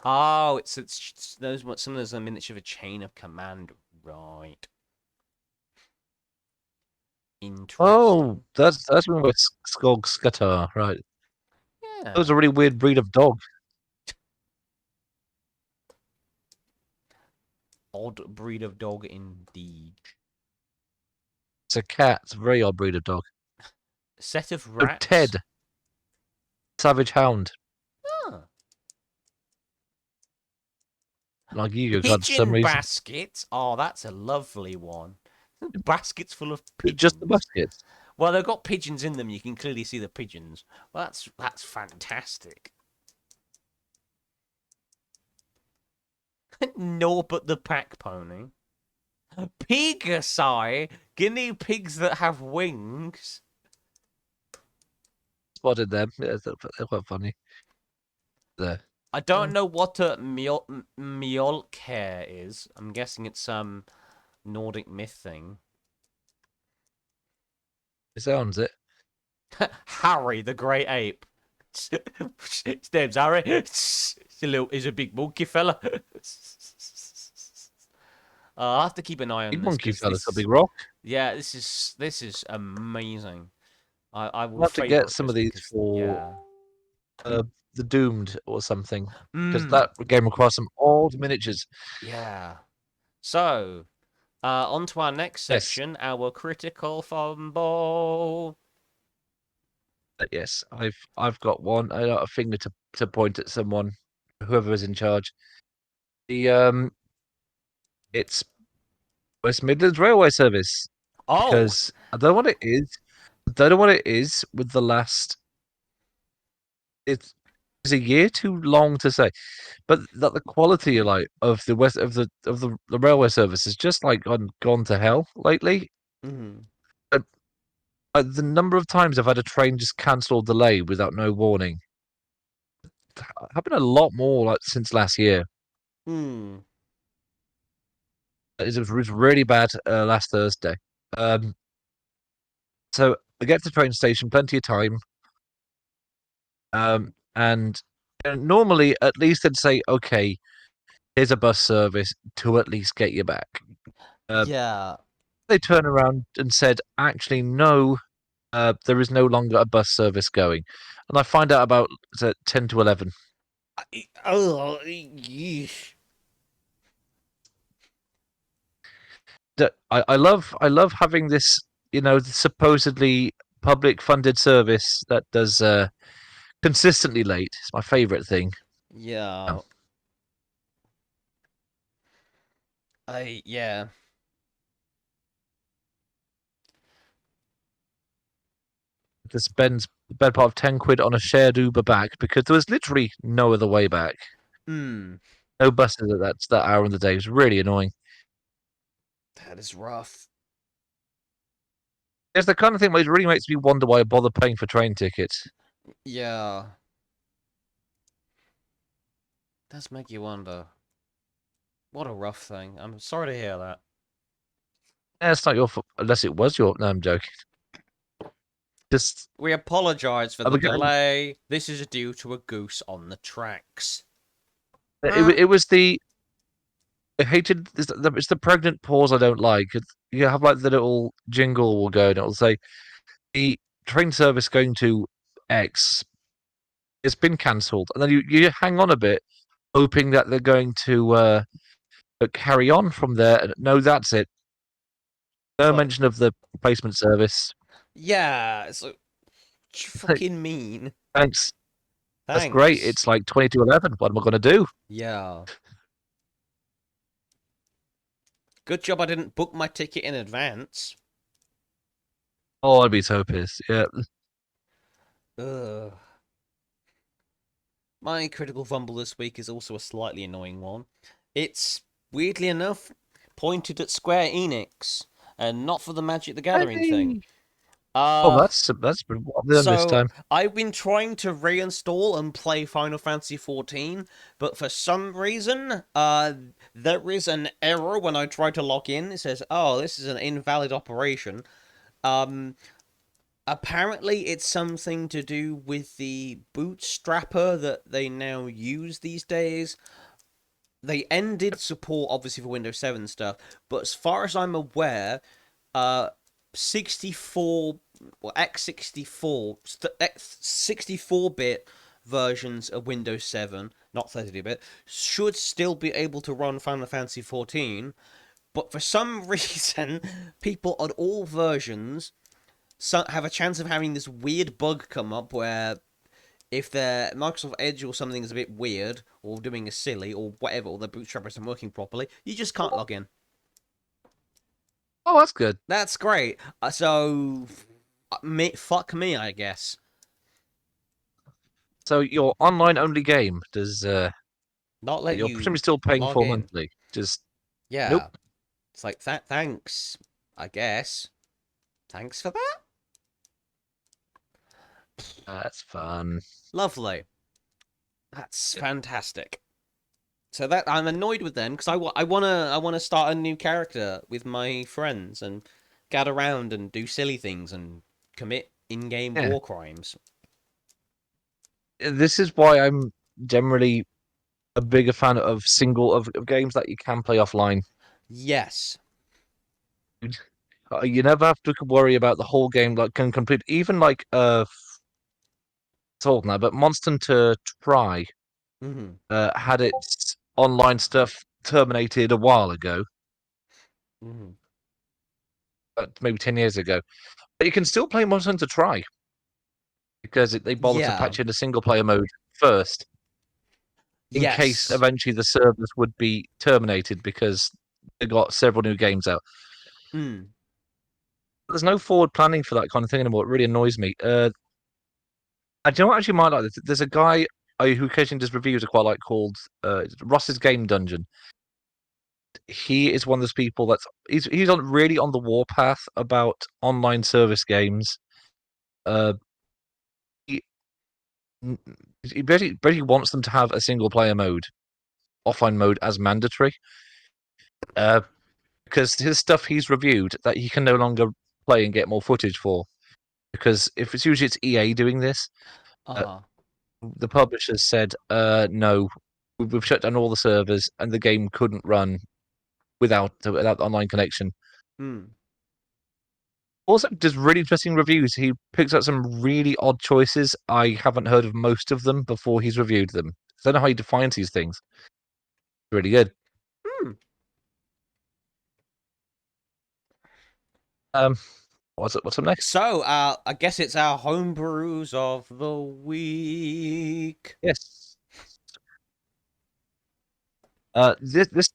A: Oh, it's those some of those are miniature of a chain of command, right? Interesting.
B: Oh, that's one with Skog Skatar, right? That was
A: Yeah.
B: a really weird breed of dog.
A: Odd breed of dog indeed.
B: It's a cat. It's a very odd breed of dog.
A: Set of
B: So
A: rats.
B: Ted, Savage Hound,
A: Huh.
B: like you got for some
A: Pigeon
B: reason.
A: baskets. Oh, that's a lovely one. Baskets full of
B: Just the
A: pigeons.
B: baskets.
A: Well, they've got pigeons in them. You can clearly see the pigeons. Well, that's fantastic. No, but the pack pony. Pegasi, guinea pigs that have wings.
B: Spotted them. Yeah, they're quite funny. There.
A: I don't know what a Mjolnir is. I'm guessing it's some Nordic myth thing.
B: It sounds it.
A: Harry the Great Ape. His name's Harry. He's a big monkey fella. I'll have to keep an eye on
B: Big
A: this
B: monkey
A: because
B: fella's a
A: this,
B: big rock.
A: yeah, this is amazing. I will
B: We'll have to get
A: favorite
B: some
A: this
B: of these
A: because
B: for
A: yeah.
B: the Doomed or something, because
A: Mm,
B: that came across some old miniatures.
A: yeah. So, on to our next
B: Yes,
A: section, our critical fumble.
B: yes. I've got one. I got a finger to point at someone, whoever is in charge. The it's West Midlands Railway Service
A: Oh,
B: because I don't know what it is. I don't know what it is with the last. It's a year too long to say, but that the quality like of the west of the railway service has just like gone to hell lately.
A: mhm.
B: Uh, the number of times I've had a train just cancel or delay without no warning happened a lot more like since last year.
A: Hmm.
B: It was really bad last Thursday. Um, so I get to the train station, plenty of time. And normally at least they'd say, okay, here's a bus service to at least get you back. Uh,
A: Yeah.
B: they turned around and said, actually, no, there is no longer a bus service going. And I find out about 10 to 11.
A: Oh, yeesh.
B: I love having this, supposedly public funded service that does consistently late. It's my favorite thing.
A: Yeah. Yeah.
B: To spend the better part of 10 quid on a shared Uber back because there was literally no other way back.
A: Hmm.
B: No buses at that hour in the day. It was really annoying.
A: That is rough.
B: It's the kind of thing where it really makes me wonder why I bother paying for train tickets.
A: Yeah. Does make you wonder. What a rough thing. I'm sorry to hear that.
B: It's not your fault, unless it was your. No, I'm joking. Just
A: We apologize for
B: I
A: the
B: began.
A: delay. This is due to a goose on the tracks.
B: It was the. I hated it's the pregnant pause I don't like. You have like the little jingle will go and it'll say the train service going to X. It's been cancelled, and then you hang on a bit, hoping that they're going to But carry on from there. No, that's it. No
A: But
B: mention of the replacement service.
A: yeah, so you fucking mean.
B: Thanks. That's great.
A: Thanks.
B: It's like 22:11. What am I going to do?
A: Yeah. Good job I didn't book my ticket in advance.
B: Oh, I'd be so pissed. Yeah.
A: Ugh. My critical fumble this week is also a slightly annoying one. It's, weirdly enough, pointed at Square Enix, and not for the Magic the Gathering thing.
B: Hey. Oh,
A: Uh,
B: that's been what I've done this
A: so
B: time.
A: I've been trying to reinstall and play Final Fantasy XIV, but for some reason, there is an error when I try to log in. It says, "Oh, this is an invalid operation." Um, Apparently it's something to do with the bootstrapper that they now use these days. They ended support obviously for Windows 7 stuff, but as far as I'm aware, 64 or x64 64-bit versions of Windows 7, not 32-bit, should still be able to run Final Fantasy 14, but for some reason people on all versions have a chance of having this weird bug come up where if their Microsoft Edge or something is a bit weird or doing a silly or whatever, or the bootstrap isn't working properly, you just can't log in.
B: Oh, that's good.
A: That's great. Fuck me, I guess.
B: So your online only game does
A: Not let
B: you're
A: you
B: presumably still paying
A: log
B: for
A: in.
B: monthly. Just
A: Yeah.
B: nope.
A: It's like that. Thanks, I guess. Thanks for that.
B: That's fun.
A: Lovely. That's fantastic. So that I'm annoyed with them because I wanna start a new character with my friends and gather around and do silly things and commit in-game
B: Yeah.
A: war crimes.
B: This is why I'm generally a bigger fan of of games that you can play offline.
A: Yes.
B: You never have to worry about the whole game like can complete even like it's old now, but Monster Hunter Try
A: Mhm.
B: had its online stuff terminated a while ago,
A: Mhm.
B: maybe 10 years ago. But you can still play Monster Hunter Try because they bothered to
A: Yeah.
B: patch in a single player mode first, in case
A: Yes.
B: eventually the servers would be terminated because they got several new games out.
A: Mm.
B: There's no forward planning for that kind of thing anymore. It really annoys me. I don't actually mind like this. There's a guy who occasionally does reviews I quite like called Ross's Game Dungeon. He is one of those people he's on really on the warpath about online service games. Uh, he he basically wants them to have a single player mode, offline mode as mandatory. Uh, because his stuff he's reviewed that he can no longer play and get more footage for. Because if it's usually it's EA doing this, uh,
A: Uh-huh.
B: the publishers said, no, we've shut down all the servers and the game couldn't run without the online connection.
A: Mm.
B: Also, does really interesting reviews. He picks up some really odd choices. I haven't heard of most of them before he's reviewed them. I don't know how he defines these things. Really good.
A: Hmm.
B: Um, what's up next?
A: So, I guess it's our homebrews of the week.
B: Yes.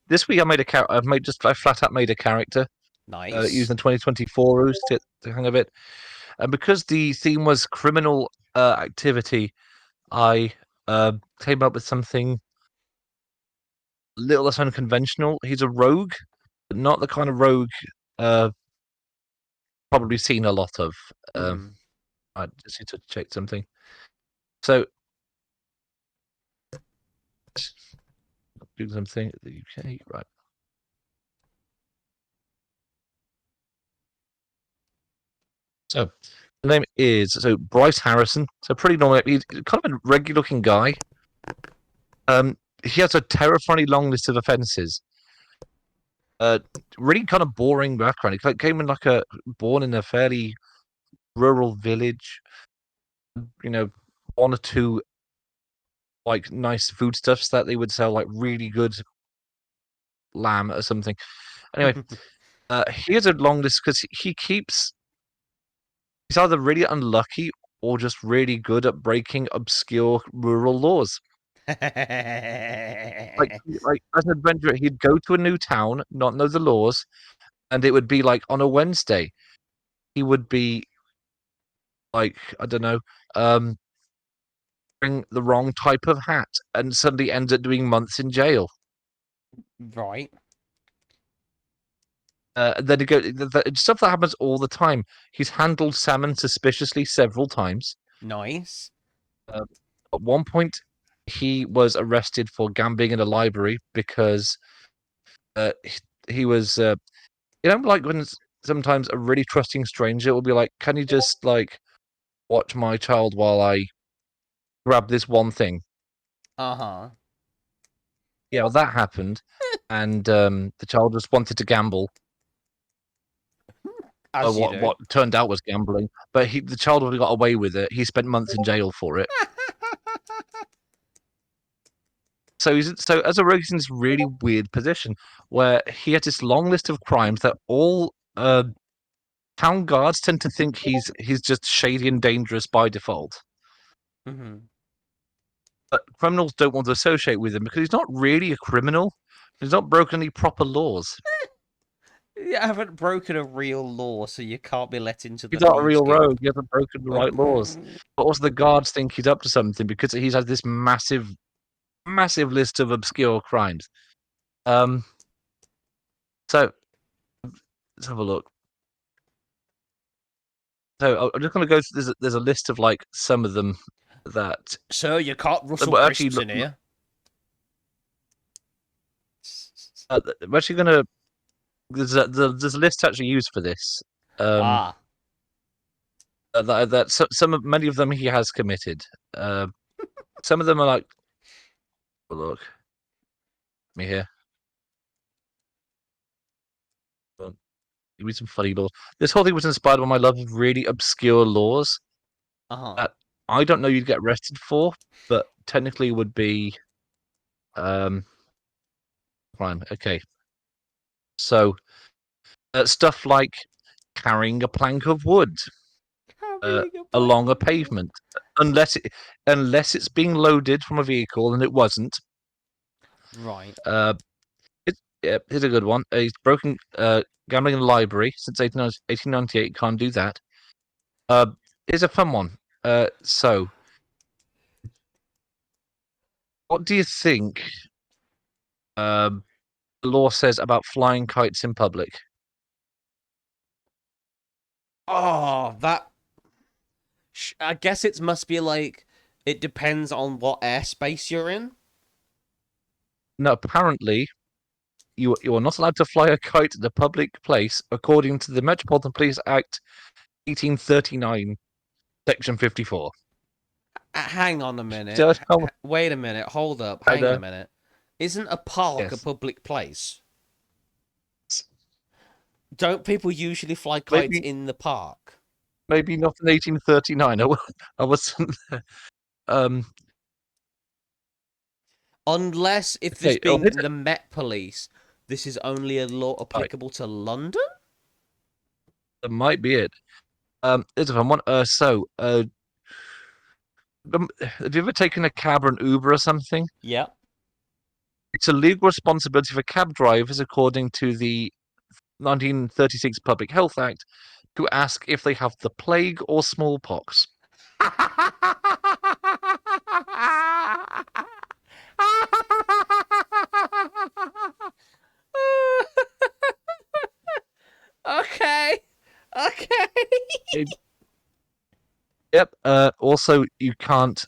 B: This week I made a character. I flat out made a character
A: Nice.
B: using the 2024 rules to hang a bit. And because the theme was criminal activity, I came up with something a little less unconventional. He's a rogue, but not the kind of rogue uh, probably seen a lot of.
A: Mm.
B: I just need to check something. So, do something at the UK, right? So, the name is Bryce Harrison. So, pretty normal. He's kind of a regular looking guy. He has a terrifyingly long list of offences. Uh, really kind of boring background. He came in like born in a fairly rural village. You know, one or two like nice foodstuffs that they would sell, like really good lamb or something. Anyway, he has a long list because he's either really unlucky or just really good at breaking obscure rural laws. Like as an adventurer, he'd go to a new town, not know the laws, and it would be like on a Wednesday, he would be like, I don't know, wearing the wrong type of hat and suddenly ends up doing months in jail.
A: Right.
B: Then he stuff that happens all the time. He's handled salmon suspiciously several times.
A: Nice.
B: At one point, he was arrested for gambling in a library because he was, like when sometimes a really trusting stranger will be like, "Can you just like watch my child while I grab this one thing?"
A: Uh-huh.
B: Yeah, well, that happened, and the child just wanted to gamble.
A: As you do.
B: What turned out was gambling, but the child would have got away with it. He spent months in jail for it. So as a rogue, he's in this really weird position where he has this long list of crimes that all town guards tend to think he's just shady and dangerous by default.
A: Mm-hmm.
B: But criminals don't want to associate with him because he's not really a criminal. He's not broken any proper laws.
A: You haven't broken a real law, so you can't be let into the
B: He's not a
A: Thieves
B: real rogue.
A: Guild.
B: He hasn't broken the right laws. But also the guards think he's up to something because he's had this massive list of obscure crimes. So let's have a look. So I'm just going to go through. There's a list of like some of them that.
A: Sir, you can't rustle
B: Well,
A: crisps in here.
B: I'm actually going to. There's a list actually used for this. Many of them he has committed. Some of them are like. Look, me here. Give me some funny laws. This whole thing was inspired by my love of really obscure laws that I don't know you'd get arrested for, but technically would be crime. Okay, so stuff like carrying a plank of wood along a pavement, unless it's being loaded from a vehicle, and it wasn't.
A: Right.
B: Here's a good one. He's broken gambling in a library since 1898. Can't do that. Here's a fun one. So, what do you think the law says about flying kites in public?
A: Oh, that. I guess it must be like. It depends on what airspace you're in.
B: No, apparently, you are not allowed to fly a kite in a public place according to the Metropolitan Police Act 1839, Section 54.
A: Hang on a minute.
B: Just how-
A: Wait a minute. Hold up.
B: I
A: Hang on
B: know.
A: a minute. Isn't a park a
B: Yes.
A: public place? Don't people usually fly kites in the park?
B: Maybe not in 1839. I wasn't.
A: Unless if this
B: Okay,
A: being the Met Police, this is only a law applicable to London?
B: That might be it. Here's a fun one. Have you ever taken a cab or an Uber or something?
A: Yeah.
B: It's a legal responsibility for cab drivers, according to the 1936 Public Health Act, to ask if they have the plague or smallpox.
A: Okay.
B: Yep. Also, you can't.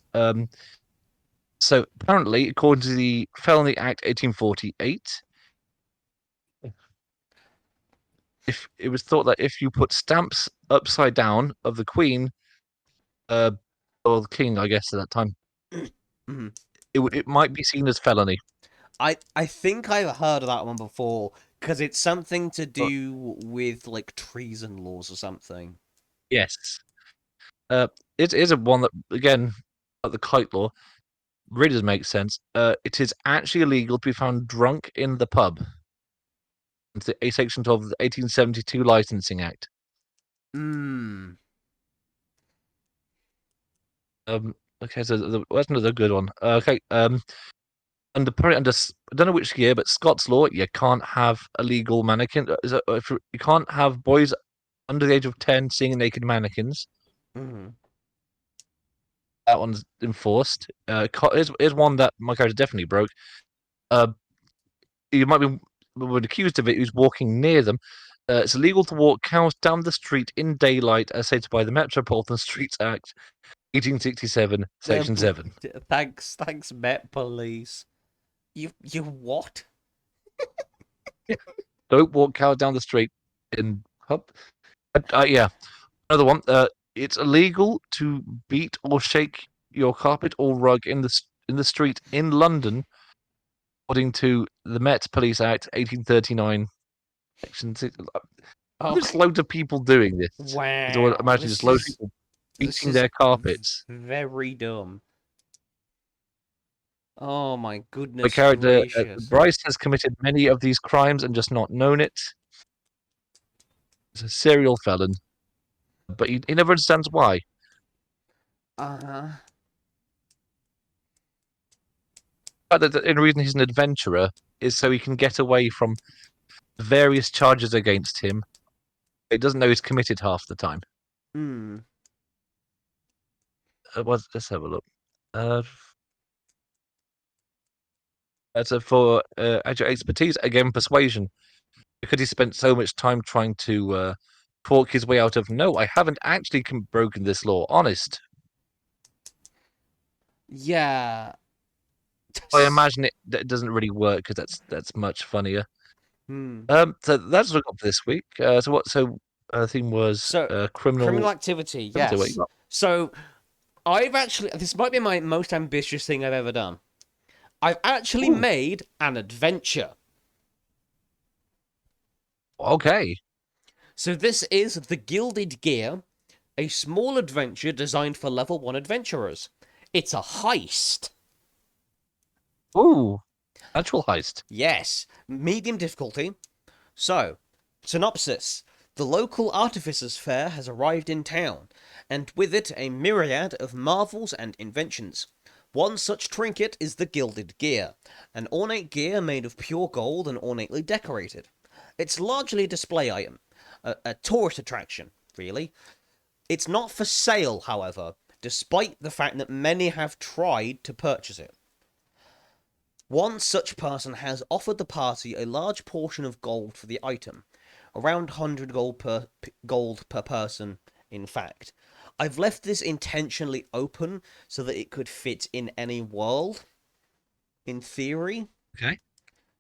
B: So apparently, according to the Felony Act 1848, if it was thought that if you put stamps upside down of the Queen, or the King, I guess at that time, it might be seen as felony.
A: I think I've heard of that one before because it's something to do with like treason laws or something.
B: Yes. It is a one that again, like the kite law, really does make sense. It is actually illegal to be found drunk in the pub. It's a Section 12 of the 1872 Licensing Act.
A: Hmm.
B: Okay, so that's another good one. Okay, under I don't know which year, but Scots law, you can't have illegal mannequin. If you can't have boys under the age of 10 seeing naked mannequins.
A: Mm-hmm.
B: That one's enforced. Here's one that my character definitely broke. Uh, you might be accused of it. Who's walking near them? It's illegal to walk cows down the street in daylight, as stated by the Metropolitan Streets Act, 1867, Section 7.
A: Thanks, Met Police. You what?
B: Don't walk cows down the street in pub. Yeah, another one. It's illegal to beat or shake your carpet or rug in the street in London, according to the Met Police Act, 1839, Section 6.
A: Okay.
B: There's loads of people doing this. So
A: Wow.
B: imagine just loads of people
A: This
B: beating
A: is
B: their carpets.
A: very dumb. Oh my
B: My
A: goodness
B: character,
A: gracious.
B: Bryce, has committed many of these crimes and just not known it. He's a serial felon, but he never understands why.
A: Uh-huh.
B: The only reason he's an adventurer is so he can get away from various charges against him. He doesn't know he's committed half the time.
A: Hmm.
B: Let's have a look. So for actual expertise, again, persuasion. Because he spent so much time trying to talk his way out of, no, I haven't actually broken this law. Honest.
A: Yeah.
B: I imagine it doesn't really work because that's much funnier.
A: Hmm.
B: So that's what I got for this week. So the theme was
A: So, criminal
B: criminal.
A: activity,
B: What you
A: yes.
B: got?
A: So, this might be my most ambitious thing I've ever done. I've actually
B: Ooh,
A: made an adventure.
B: okay.
A: So, this is The Gilded Gear, a small adventure designed for level 1 adventurers. It's a heist.
B: Ooh, actual heist.
A: Yes, medium difficulty. So, synopsis. The local artificers' fair has arrived in town, and with it a myriad of marvels and inventions. One such trinket is the Gilded Gear, an ornate gear made of pure gold and ornately decorated. It's largely a display item, a tourist attraction, really. It's not for sale, however, despite the fact that many have tried to purchase it. One such person has offered the party a large portion of gold for the item, around 100 gold per person, in fact. I've left this intentionally open so that it could fit in any world, in theory.
B: Okay.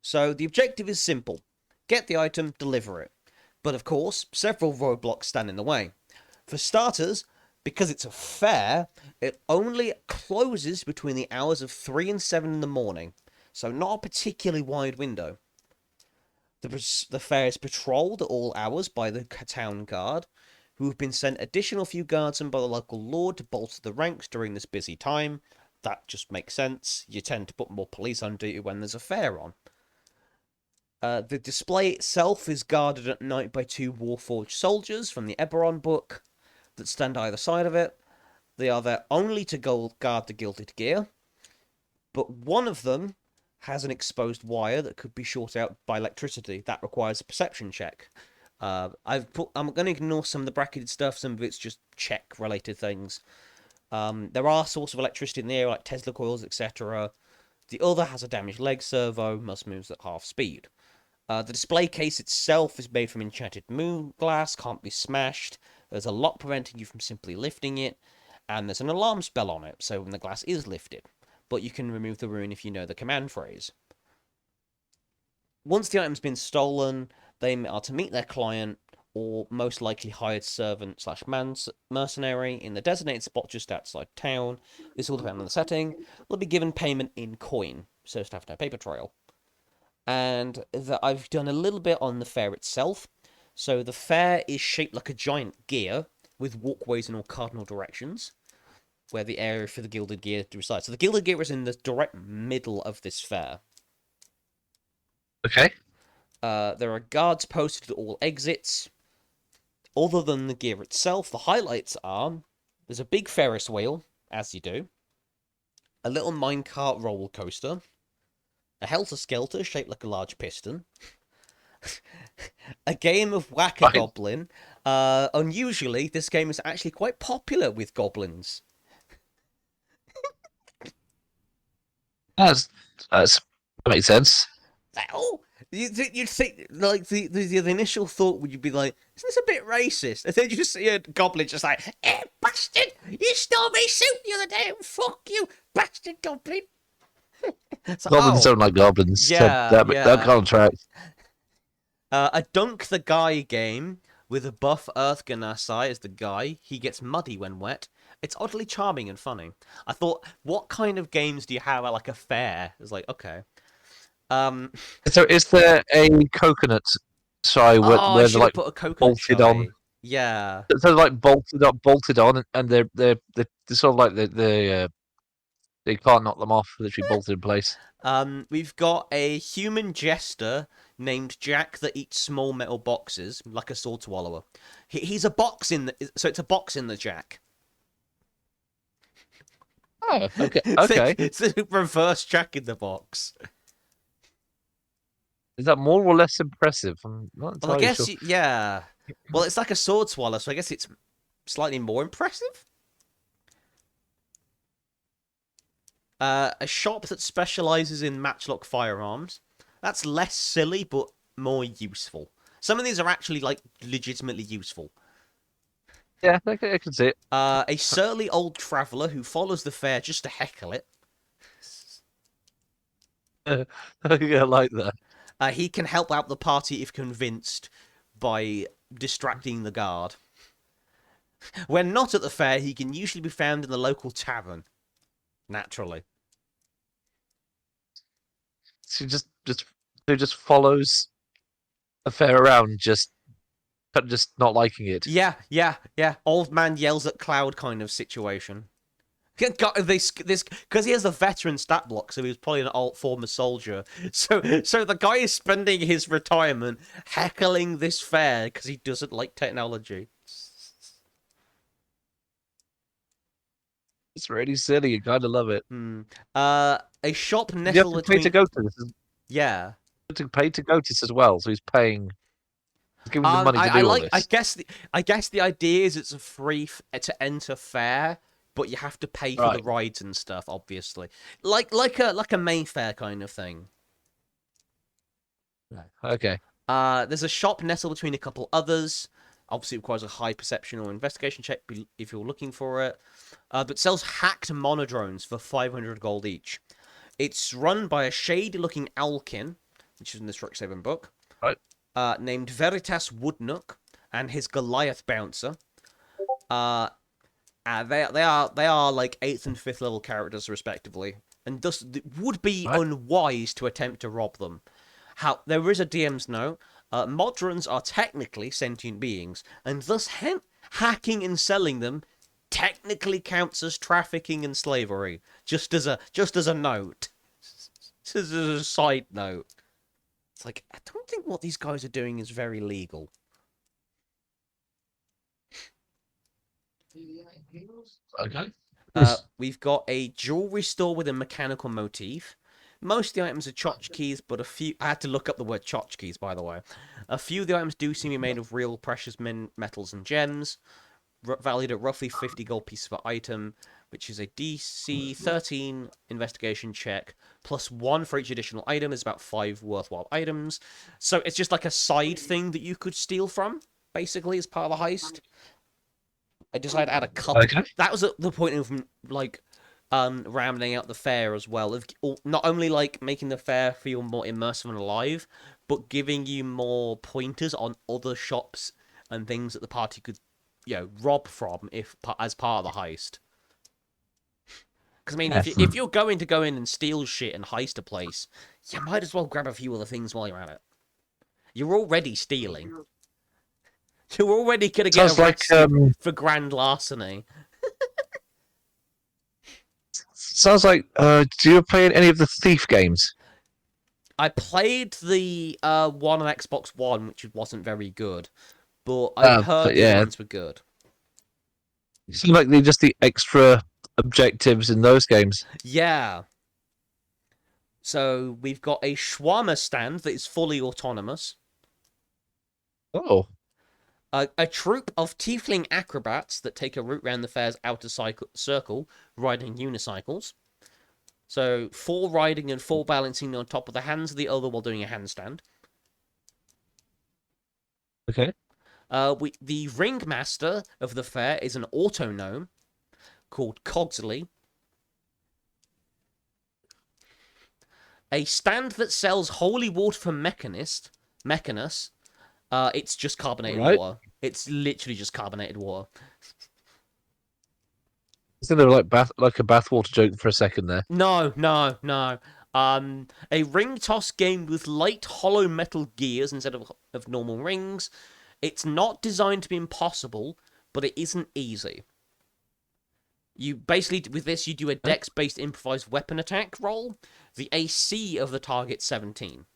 A: So the objective is simple. Get the item, deliver it. But of course, several roadblocks stand in the way. For starters, because it's a fair, it only closes between the hours of 3 and 7 in the morning, so not a particularly wide window. The fair is patrolled at all hours by the town guard, who have been sent additional few guardsmen by the local lord to bolster the ranks during this busy time. That just makes sense. You tend to put more police on duty when there's a fair on. The display itself is guarded at night by 2 Warforged soldiers from the Eberron book that stand either side of it. They are there only to guard the Gilded Gear, but one of them has an exposed wire that could be short out by electricity. That requires a perception check. I'm going to ignore some of the bracketed stuff. Some of it's just check-related things. There are sources of electricity in the air, like Tesla coils, etc. The other has a damaged leg servo, must moves at half speed. The display case itself is made from enchanted moon glass, can't be smashed. There's a lock preventing you from simply lifting it, and there's an alarm spell on it, so when the glass is lifted. But you can remove the rune if you know the command phrase. Once the item's been stolen, they are to meet their client, or most likely hired servant slash mercenary, in the designated spot just outside town. This will depend on the setting. They'll be given payment in coin, so as to have no paper trail. And I've done a little bit on the fair itself. So the fair is shaped like a giant gear, with walkways in all cardinal directions, where the area for the Gilded Gear resides. So the Gilded Gear is in the direct middle of this fair.
B: Okay.
A: There are guards posted at all exits. Other than the gear itself, the highlights are there's a big Ferris wheel, as you do, a little minecart roller coaster, a helter-skelter shaped like a large piston, a game of Whack-a-Goblin. Unusually, this game is actually quite popular with goblins.
B: That's, that makes sense.
A: Oh, you'd think, like, the initial thought would you be like, isn't this a bit racist? And then you just see a goblin just like, bastard, you stole my suit the other day, fuck you, bastard goblin. So,
B: Goblins don't like goblins.
A: Yeah,
B: so that
A: yeah.
B: kind of tracks.
A: A Dunk the Guy game with a buff Earth Ganasai as the guy. He gets muddy when wet. It's oddly charming and funny. I thought, what kind of games do you have at like a fair? It's like, okay.
B: So is there a coconut shy where,
A: I
B: they're
A: should
B: like
A: have put a coconut
B: bolted
A: shy.
B: on?
A: Yeah.
B: So they're like bolted on, and they're sort of like they can't knock them off. Literally bolted in place.
A: We've got a human jester named Jack that eats small metal boxes, like a sword swallower. He's a box in the, so it's a box in the Jack.
B: Oh, okay, okay.
A: It's a reverse Jack in the box.
B: Is that more or less impressive? I'm not
A: Well, I
B: entirely
A: guess,
B: sure.
A: yeah. Well, it's like a sword swallower, so I guess it's slightly more impressive. A shop that specializes in matchlock firearms. That's less silly, but more useful. Some of these are actually, like, legitimately useful.
B: Yeah, I can see it.
A: A surly old traveller who follows the fair just to heckle it.
B: Yeah, I like that.
A: He can help out the party if convinced by distracting the guard. When not at the fair, he can usually be found in the local tavern. Naturally.
B: She just follows a fair around, just not liking it.
A: Yeah. Old man yells at cloud kind of situation. This because he has a veteran stat block, so he was probably an old former soldier. So the guy is spending his retirement heckling this fair because he doesn't like technology.
B: It's really silly. You kind of love it.
A: A shop
B: You have
A: nestled
B: to pay
A: between.
B: to go to this.
A: Yeah.
B: You have to pay to go to this as well, so he's paying. He's giving them money to do all this.
A: I guess the idea is it's a free to enter fair, but you have to pay for the rides and stuff. Obviously, like a Mayfair kind of thing.
B: Okay.
A: There's a shop nestled between a couple others. Obviously, it requires a high perception or investigation check if you're looking for it. But sells hacked monodrones for 500 gold each. It's run by a shady-looking owlkin, which is in the Strixhaven book.
B: Right.
A: Named Veritas Woodnook and his Goliath Bouncer. They are like 8th and 5th level characters respectively, and thus it would be unwise to attempt to rob them. There is a DM's note. Modrons are technically sentient beings, and thus hacking and selling them technically counts as trafficking and slavery. Just as a note, just as a side note. It's like, I don't think what these guys are doing is very legal.
B: Okay.
A: We've got a jewelry store with a mechanical motif. Most of the items are tchotchkes, but a few... I had to look up the word tchotchkes, by the way. A few of the items do seem to be made of real precious metals and gems, valued at roughly 50 gold pieces per item, which is a DC 13 investigation check, plus 1 for each additional item is about 5 worthwhile items. So it's just like a side thing that you could steal from, basically, as part of the heist. I decided to add a couple.
B: Okay.
A: That was at the point of, like... rounding out the fair as well, of not only like making the fair feel more immersive and alive, but giving you more pointers on other shops and things that the party could, rob from as part of the heist. Because I mean, if you're going to go in and steal shit and heist a place, you might as well grab a few other things while you're at it. You're already stealing. You're already gonna get arrested for grand larceny.
B: Sounds like, do you play any of the Thief games?
A: I played the one on Xbox One, which wasn't very good, but I've heard
B: But
A: the other
B: yeah,
A: ones were good.
B: it seems like they're just the extra objectives in those games.
A: Yeah. So we've got a shawarma stand that is fully autonomous.
B: Oh,
A: A troop of tiefling acrobats that take a route round the fair's outer circle, riding unicycles. So 4 riding and 4 balancing on top of the hands of the other while doing a handstand.
B: okay.
A: The ringmaster of the fair is an auto gnome called Cogsley. A stand that sells holy water for Mechanus. It's just carbonated
B: Right.
A: water. It's literally just carbonated water.
B: Isn't there like a bathwater joke for a second there?
A: No, no, no. A ring toss game with light hollow metal gears instead of normal rings. It's not designed to be impossible, but it isn't easy. You basically, with this, you do a
B: Okay.
A: dex-based improvised weapon attack roll. The AC of the target 17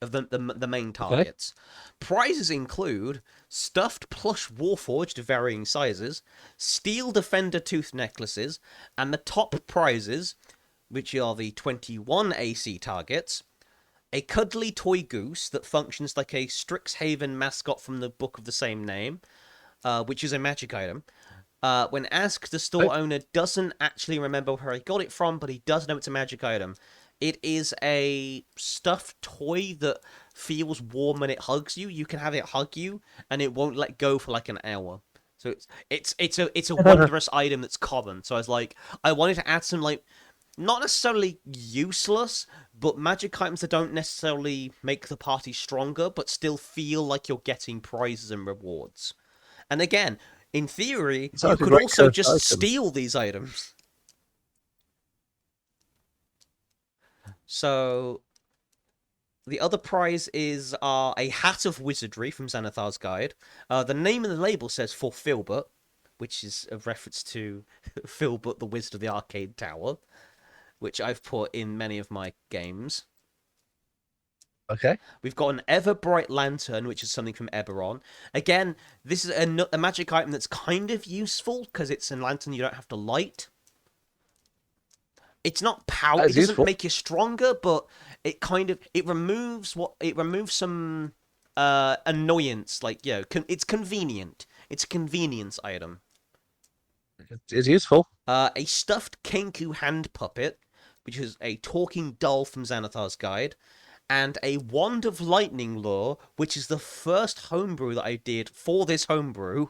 A: of the main
B: Okay.
A: targets. Prizes include stuffed plush warforged of varying sizes, steel defender tooth necklaces, and the top prizes, which are the 21 AC targets, a cuddly toy goose that functions like a Strixhaven mascot from the book of the same name, which is a magic item. When asked, the
B: Okay.
A: store owner doesn't actually remember where he got it from, but he does know it's a magic item. It is a stuffed toy that feels warm when it hugs you. You can have it hug you, and it won't let go for like an hour. So it's a wondrous item that's common. So I was like, I wanted to add some like not necessarily useless, but magic items that don't necessarily make the party stronger, but still feel like you're getting prizes and rewards. And again, in theory,
B: It's
A: you
B: like a
A: could
B: great
A: also
B: cursed
A: just
B: item.
A: steal these items. So the other prize is a hat of wizardry from Xanathar's Guide. The name of the label says for Filbert, which is a reference to Filbert, the Wizard of the Arcade Tower, which I've put in many of my games.
B: Okay.
A: We've got an ever bright lantern, which is something from Eberron. Again, this is a magic item that's kind of useful because it's a lantern you don't have to light. It's not power. It
B: That's
A: doesn't
B: useful.
A: make you stronger, but it removes some annoyance. Like it's convenient. It's a convenience item.
B: It's useful.
A: A stuffed Kenku hand puppet, which is a talking doll from Xanathar's Guide, and a wand of lightning lure, which is the first homebrew that I did for this homebrew.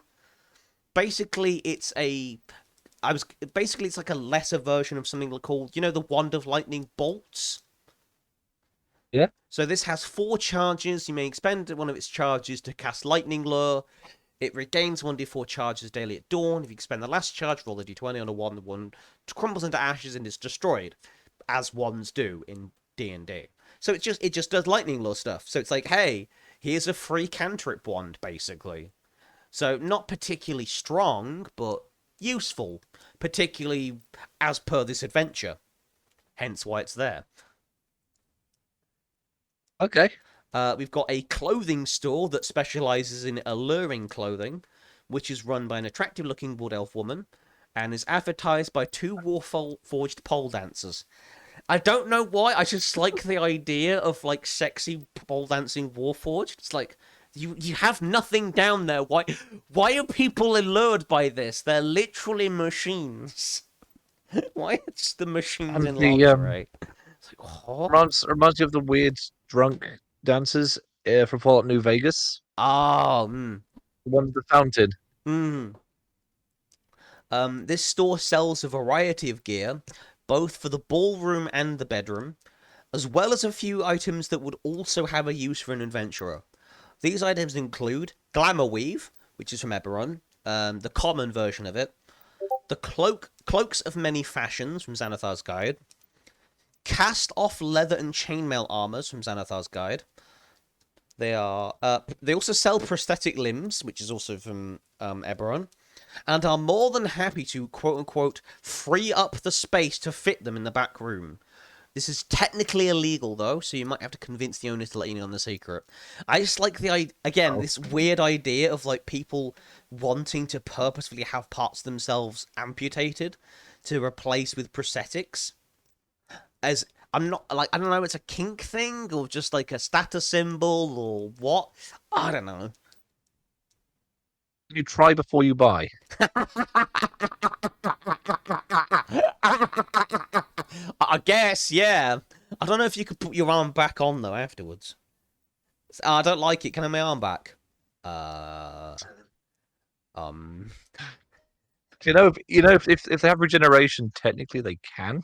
A: Basically, it's like a lesser version of something called the wand of lightning bolts.
B: Yeah.
A: So this has 4 charges. You may expend one of its charges to cast lightning lure. It regains 1d4 charges daily at dawn. If you expend the last charge, roll a d20 on a 1. The 1 crumbles into ashes and is destroyed, as wands do in D&D. So it just does lightning lure stuff. So it's like, hey, here's a free cantrip wand, basically. So not particularly strong, but useful, particularly as per this adventure. Hence why it's there.
B: Okay.
A: We've got a clothing store that specializes in alluring clothing, which is run by an attractive-looking wood elf woman, and is advertised by 2 war-forged pole dancers. I don't know why. I just like the idea of like sexy pole dancing warforged. It's like you have nothing down there. Why are people allured by this? They're literally machines. Why are just the machines
B: And
A: in
B: the
A: lingerie? It's like what?
B: reminds you of the weird drunk dancers from Fallout New Vegas.
A: Oh,
B: The one with the fountain.
A: mm. This store sells a variety of gear, both for the ballroom and the bedroom, as well as a few items that would also have a use for an adventurer. These items include Glamour Weave, which is from Eberron, the common version of it, the Cloaks of Many Fashions from Xanathar's Guide, Cast Off Leather and Chainmail Armors from Xanathar's Guide. They also sell prosthetic limbs, which is also from Eberron, and are more than happy to quote unquote free up the space to fit them in the back room. This is technically illegal, though, so you might have to convince the owner to let you in on the secret. I just like again,
B: Oh.
A: this weird idea of, like, people wanting to purposefully have parts of themselves amputated to replace with prosthetics. As I'm not, like, I don't know, it's a kink thing, or just, like, a status symbol, or what? I don't know.
B: You try before you buy.
A: I guess, yeah. I don't know if you could put your arm back on, though, afterwards. I don't like it. Can I have my arm back? Uh, um.
B: If they have regeneration, technically they can.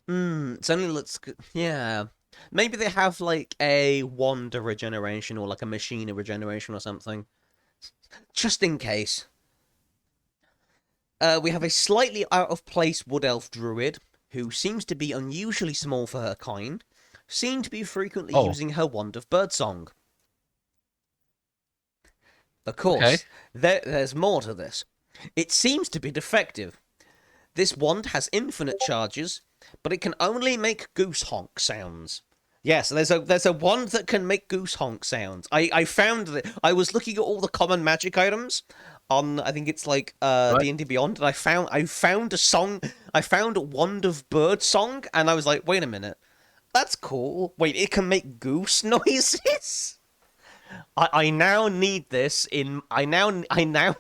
A: It's only looks good. Yeah. Maybe they have, like, a wand of regeneration or, like, a machine of regeneration or something. Just in case. We have a slightly out-of-place wood elf druid who seems to be unusually small for her kind, seen to be frequently
B: Oh,
A: using her wand of birdsong. Of
B: okay.
A: course, there's more to this. It seems to be defective. This wand has infinite charges, but it can only make goose honk sounds. Yes, there's a wand that can make goose honk sounds. I found that I was looking at all the common magic items on, I think it's like
B: Right.
A: D&D Beyond, and I found a song. I found a wand of bird song, and I was like, wait a minute, that's cool. Wait, it can make goose noises. I now need this in. I now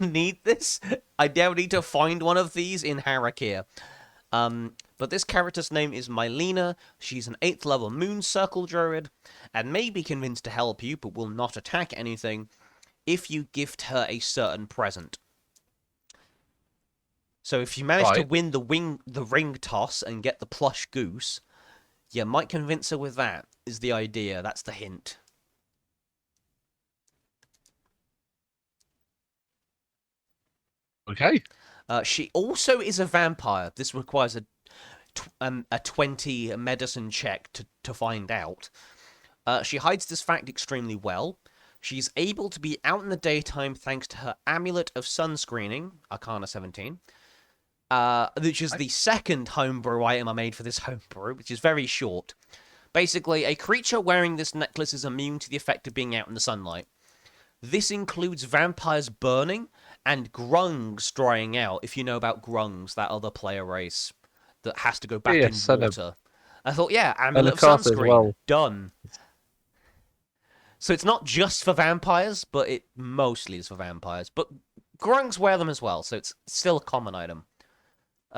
A: need this. I now need to find one of these in Harakir. But this character's name is Mylena. She's an 8th level Moon Circle Druid, and may be convinced to help you, but will not attack anything if you gift her a certain present. So if you manage to
B: Right.
A: win the ring toss and get the plush goose, you might convince her with that. Is the idea? That's the hint.
B: Okay.
A: She also is a vampire. This requires a 20 medicine check to find out. She hides this fact extremely well. She's able to be out in the daytime thanks to her amulet of sunscreening, Arcana 17, which is the second homebrew item I made for this homebrew, which is very short. Basically, a creature wearing this necklace is immune to the effect of being out in the sunlight. This includes vampires burning and grungs drying out, if you know about grungs, that other player race that has to go back in
B: Yes, I know.
A: water. I thought, yeah,
B: And
A: amulet
B: the
A: of
B: cast as
A: sunscreen,
B: well.
A: done. So it's not just for vampires, but it mostly is for vampires. But grungs wear them as well, so it's still a common item.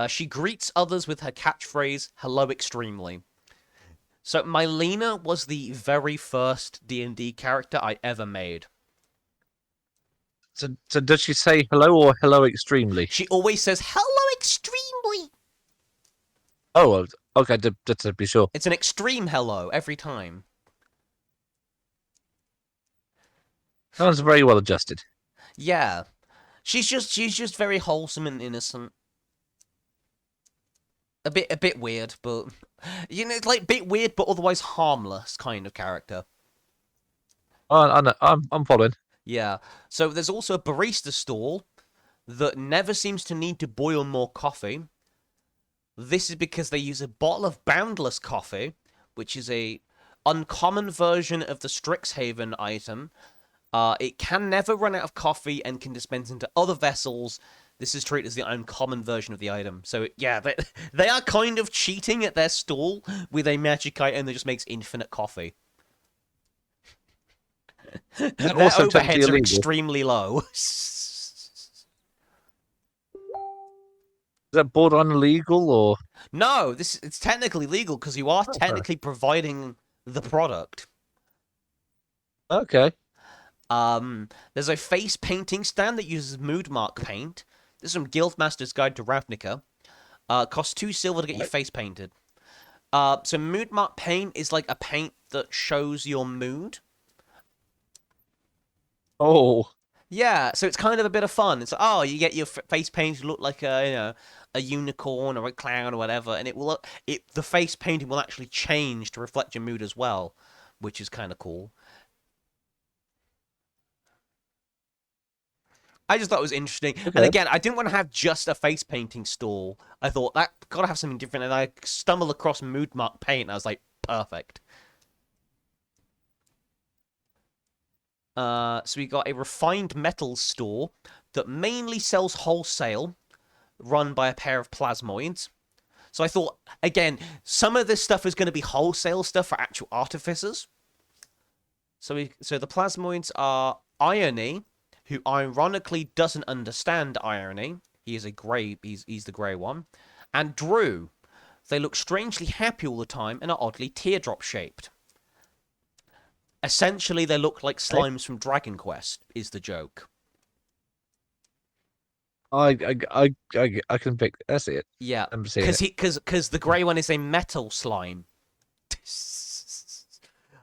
A: She greets others with her catchphrase, hello extremely. So Mylena was the very first D&D character I ever made.
B: So does she say hello or hello extremely?
A: She always says, hello extremely!
B: Oh, well, okay, just to be sure.
A: It's an extreme hello every time.
B: That was very well adjusted.
A: Yeah. She's just very wholesome and innocent. A bit weird, but you know, it's like a bit weird but otherwise harmless kind of character.
B: I know, I'm following.
A: Yeah. So there's also a barista stall that never seems to need to boil more coffee. This is because they use a bottle of Boundless coffee, which is a uncommon version of the Strixhaven item. It can never run out of coffee and can dispense into other vessels. This is treated as the uncommon version of the item. So, yeah, they are kind of cheating at their stall with a magic item that just makes infinite coffee. Their
B: Also technically
A: overheads are
B: illegal.
A: extremely low.
B: Is that borderline illegal or?
A: No, it's technically legal because you are technically providing the product.
B: Okay.
A: There's a face painting stand that uses mood mark paint. This is from Guildmaster's Guide to Ravnica. Costs 2 silver to get your face painted. So mood mark paint is like a paint that shows your mood.
B: Oh.
A: Yeah, so it's kind of a bit of fun. It's like, oh, you get your face paint to look like a unicorn or a clown or whatever, and the face painting will actually change to reflect your mood as well, which is kind of cool. I just thought it was interesting. And
B: Okay.
A: again, I didn't want to have just a face painting stall. I thought that gotta have something different. And I stumbled across mood mark paint. And I was like, perfect. So we got a refined metals store that mainly sells wholesale, run by a pair of plasmoids. So I thought, again, some of this stuff is going to be wholesale stuff for actual artificers. So the plasmoids are Irony, who ironically doesn't understand irony. He is a grey. He's the grey one, and Drew. They look strangely happy all the time and are oddly teardrop shaped. Essentially, they look like
B: Okay.
A: slimes from Dragon Quest. Is the joke?
B: I can pick. That's it.
A: Yeah,
B: I'm seeing
A: because
B: it.
A: because the grey one is a metal slime.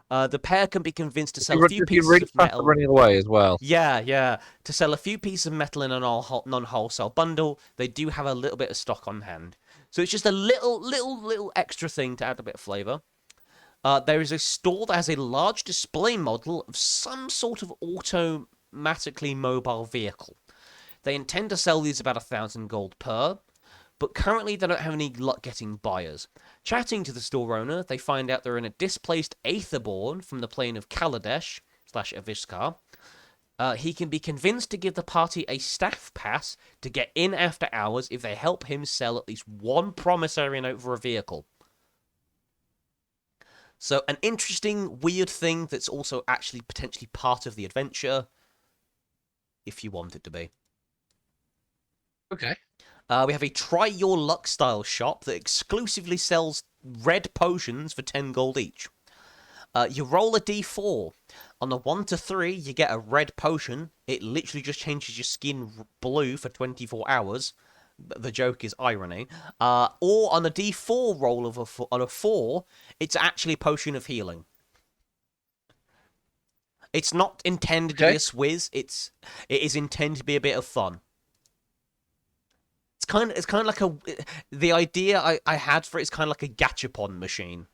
A: The pair can be convinced to sell a few
B: If you
A: pieces
B: really
A: of
B: fast at
A: metal.
B: running away as well.
A: Yeah, yeah. To sell a few pieces of metal in a non-wholesale bundle, they do have a little bit of stock on hand. So it's just a little extra thing to add a bit of flavor. There is a store that has a large display model of some sort of automatically mobile vehicle. They intend to sell these about 1,000 gold per, but currently they don't have any luck getting buyers. Chatting to the store owner, they find out they're in a displaced Aetherborn from the plane of Kaladesh / Aviskar. He can be convinced to give the party a staff pass to get in after hours if they help him sell at least one promissory note for a vehicle. So, an interesting, weird thing that's also actually potentially part of the adventure, if you want it to be.
B: Okay.
A: We have a Try Your Luck style shop that exclusively sells red potions for 10 gold each. You roll a d4. On a 1 to 3, you get a red potion. It literally just changes your skin blue for 24 hours. The joke is irony. Or on a d4 roll of on a 4, it's actually a potion of healing. It's not intended to be
B: Okay.
A: a swizz. It is intended to be a bit of fun. It's kind of like the idea I had for it is kind of like a gachapon machine.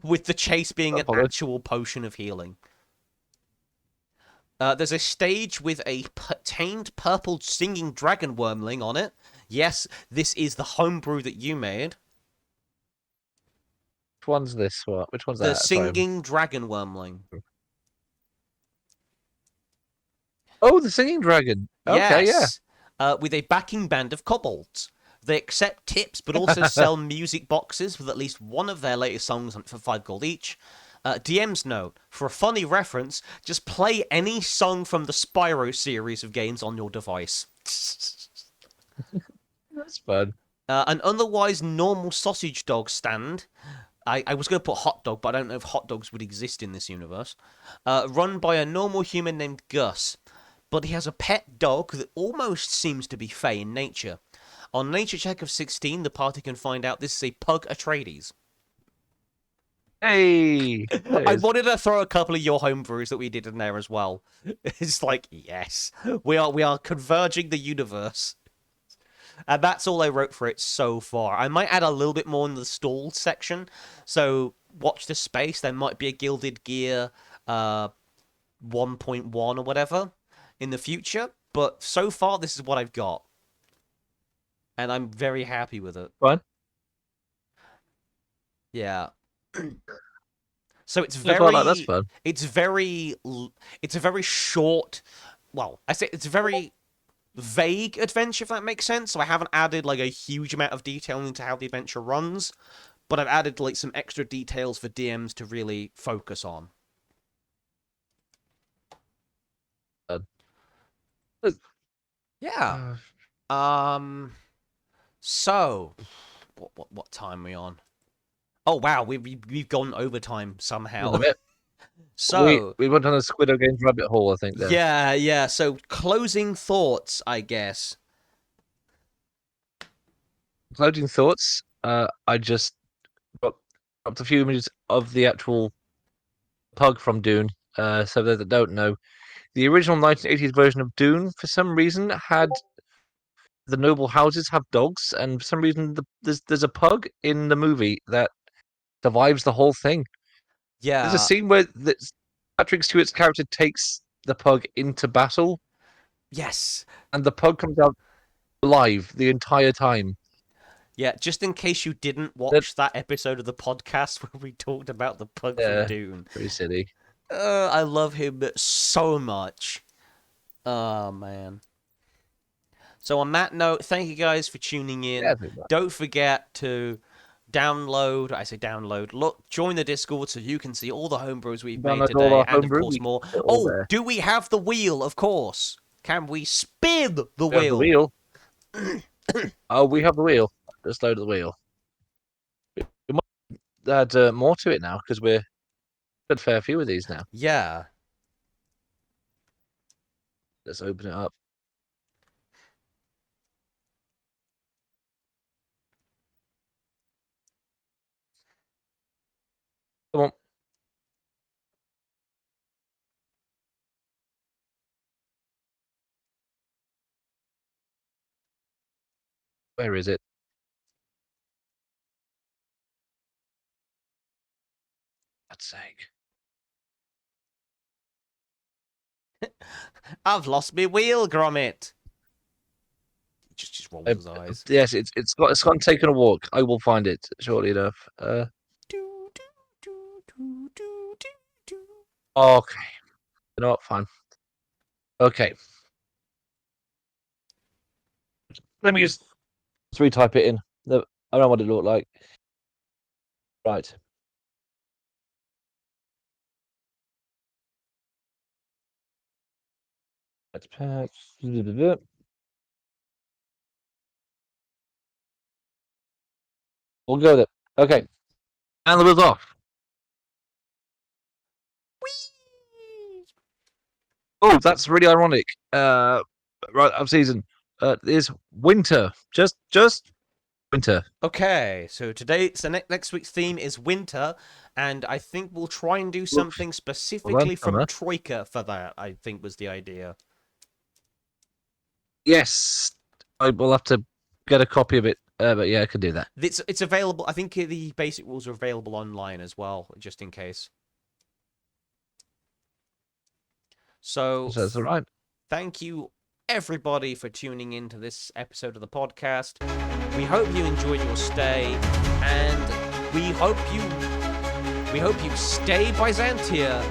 A: With the chase being
B: Not
A: an
B: bothered.
A: actual potion of healing. There's a stage with a tamed purple singing dragon wormling on it. Yes, this is the homebrew that you made.
B: Which one's this? What? Which one's
A: The
B: that? Sorry.
A: singing dragon wormling.
B: Oh, the singing dragon. Okay, yeah.
A: Yes, with a backing band of kobolds. They accept tips, but also sell music boxes with at least one of their latest songs for 5 gold each. DM's note, for a funny reference, just play any song from the Spyro series of games on your device.
B: That's fun.
A: An otherwise normal sausage dog stand. I was going to put hot dog, but I don't know if hot dogs would exist in this universe. Run by a normal human named Gus. But he has a pet dog that almost seems to be fey in nature. On nature check of 16, the party can find out this is a Pug Atreides.
B: Hey, there it
A: I
B: is.
A: wanted to throw a couple of your homebrews that we did in there as well. It's like, yes, we are converging the universe. And that's all I wrote for it so far. I might add a little bit more in the stall section. So watch the space. There might be a Gilded Gear 1.1 or whatever in the future. But so far, this is what I've got. And I'm very happy with it.
B: Fun.
A: Yeah. So it's
B: Yeah, quite like that's fun.
A: it's very, it's a very short, well, I say it's a very vague adventure, if that makes sense. So I haven't added like a huge amount of detail into how the adventure runs, but I've added like some extra details for DMs to really focus on.
B: Uh,
A: Yeah. So what time are we on? Oh wow, we've gone overtime
B: in a
A: somehow.
B: bit.
A: So
B: We went on a Squiddo Games rabbit hole, I think. There.
A: yeah. So closing thoughts, I guess.
B: Closing thoughts. I just got up a few images of the actual pug from Dune. So those that don't know, the original 1980s version of Dune, for some reason, had the noble houses have dogs, and for some reason, there's a pug in the movie that survives the whole thing. There's a
A: Yeah,
B: scene where Patrick Stewart's character takes the pug into battle,
A: Yes.
B: and the pug comes out alive the entire time.
A: Yeah, just in case you didn't
B: That,
A: watch that episode of the podcast where we talked about the pug from Dune.
B: pretty silly.
A: I love him so much. Oh, man. So on that note, thank you guys for tuning in.
B: Yeah,
A: Don't forget to look, join the Discord so you can see all the homebrews we've made
B: download all
A: today,
B: our
A: and of
B: homebrew.
A: course more.
B: They're all
A: Oh,
B: there.
A: do we have the wheel? Of course. Can we spin the
B: We have the
A: wheel?
B: Oh, we have the wheel. Let's load the wheel. We might add more to it now because we're a fair few of these now.
A: Yeah.
B: Let's open it up. Come on. Where is it? God's sake.
A: I've lost my wheel, Gromit. Just rolls his eyes.
B: Yes, it's gone taken a walk. I will find it shortly enough. Okay. You know what? Fine. Okay. Let me just retype it in. I don't know what it looked like. Right. Let's pack. We'll go with it. Okay. And the wheel's off. Oh, that's really ironic. Right, of season. Is winter. Just winter.
A: Okay, so next week's theme is winter, and I think we'll try and do something specifically from
B: summer.
A: Troika for that. I think was the idea.
B: Yes. I will have to get a copy of it. But yeah, I can do that.
A: It's available. I think the basic rules are available online as well, just in case. So
B: That's all right.
A: thank you everybody for tuning in to this episode of the podcast. We hope you enjoyed your stay, and we hope you stay Byzantia.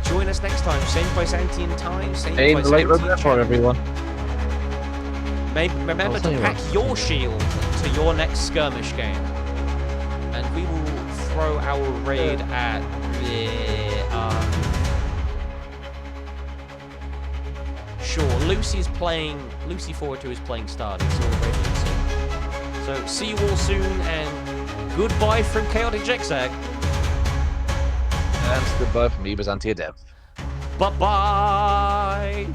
A: Join us next time. Same Byzantian time, same
B: Hey, late road
A: Byzantian
B: for everyone.
A: Remember to pack your shield to your next skirmish game. And we will throw our raid at the... Sure, Lucy Forward 2 is playing Stardew, so we're ready soon. So, see you all soon, and goodbye from Chaotic Jexag.
B: And goodbye from me, Byzantia Dev.
A: Bye-bye!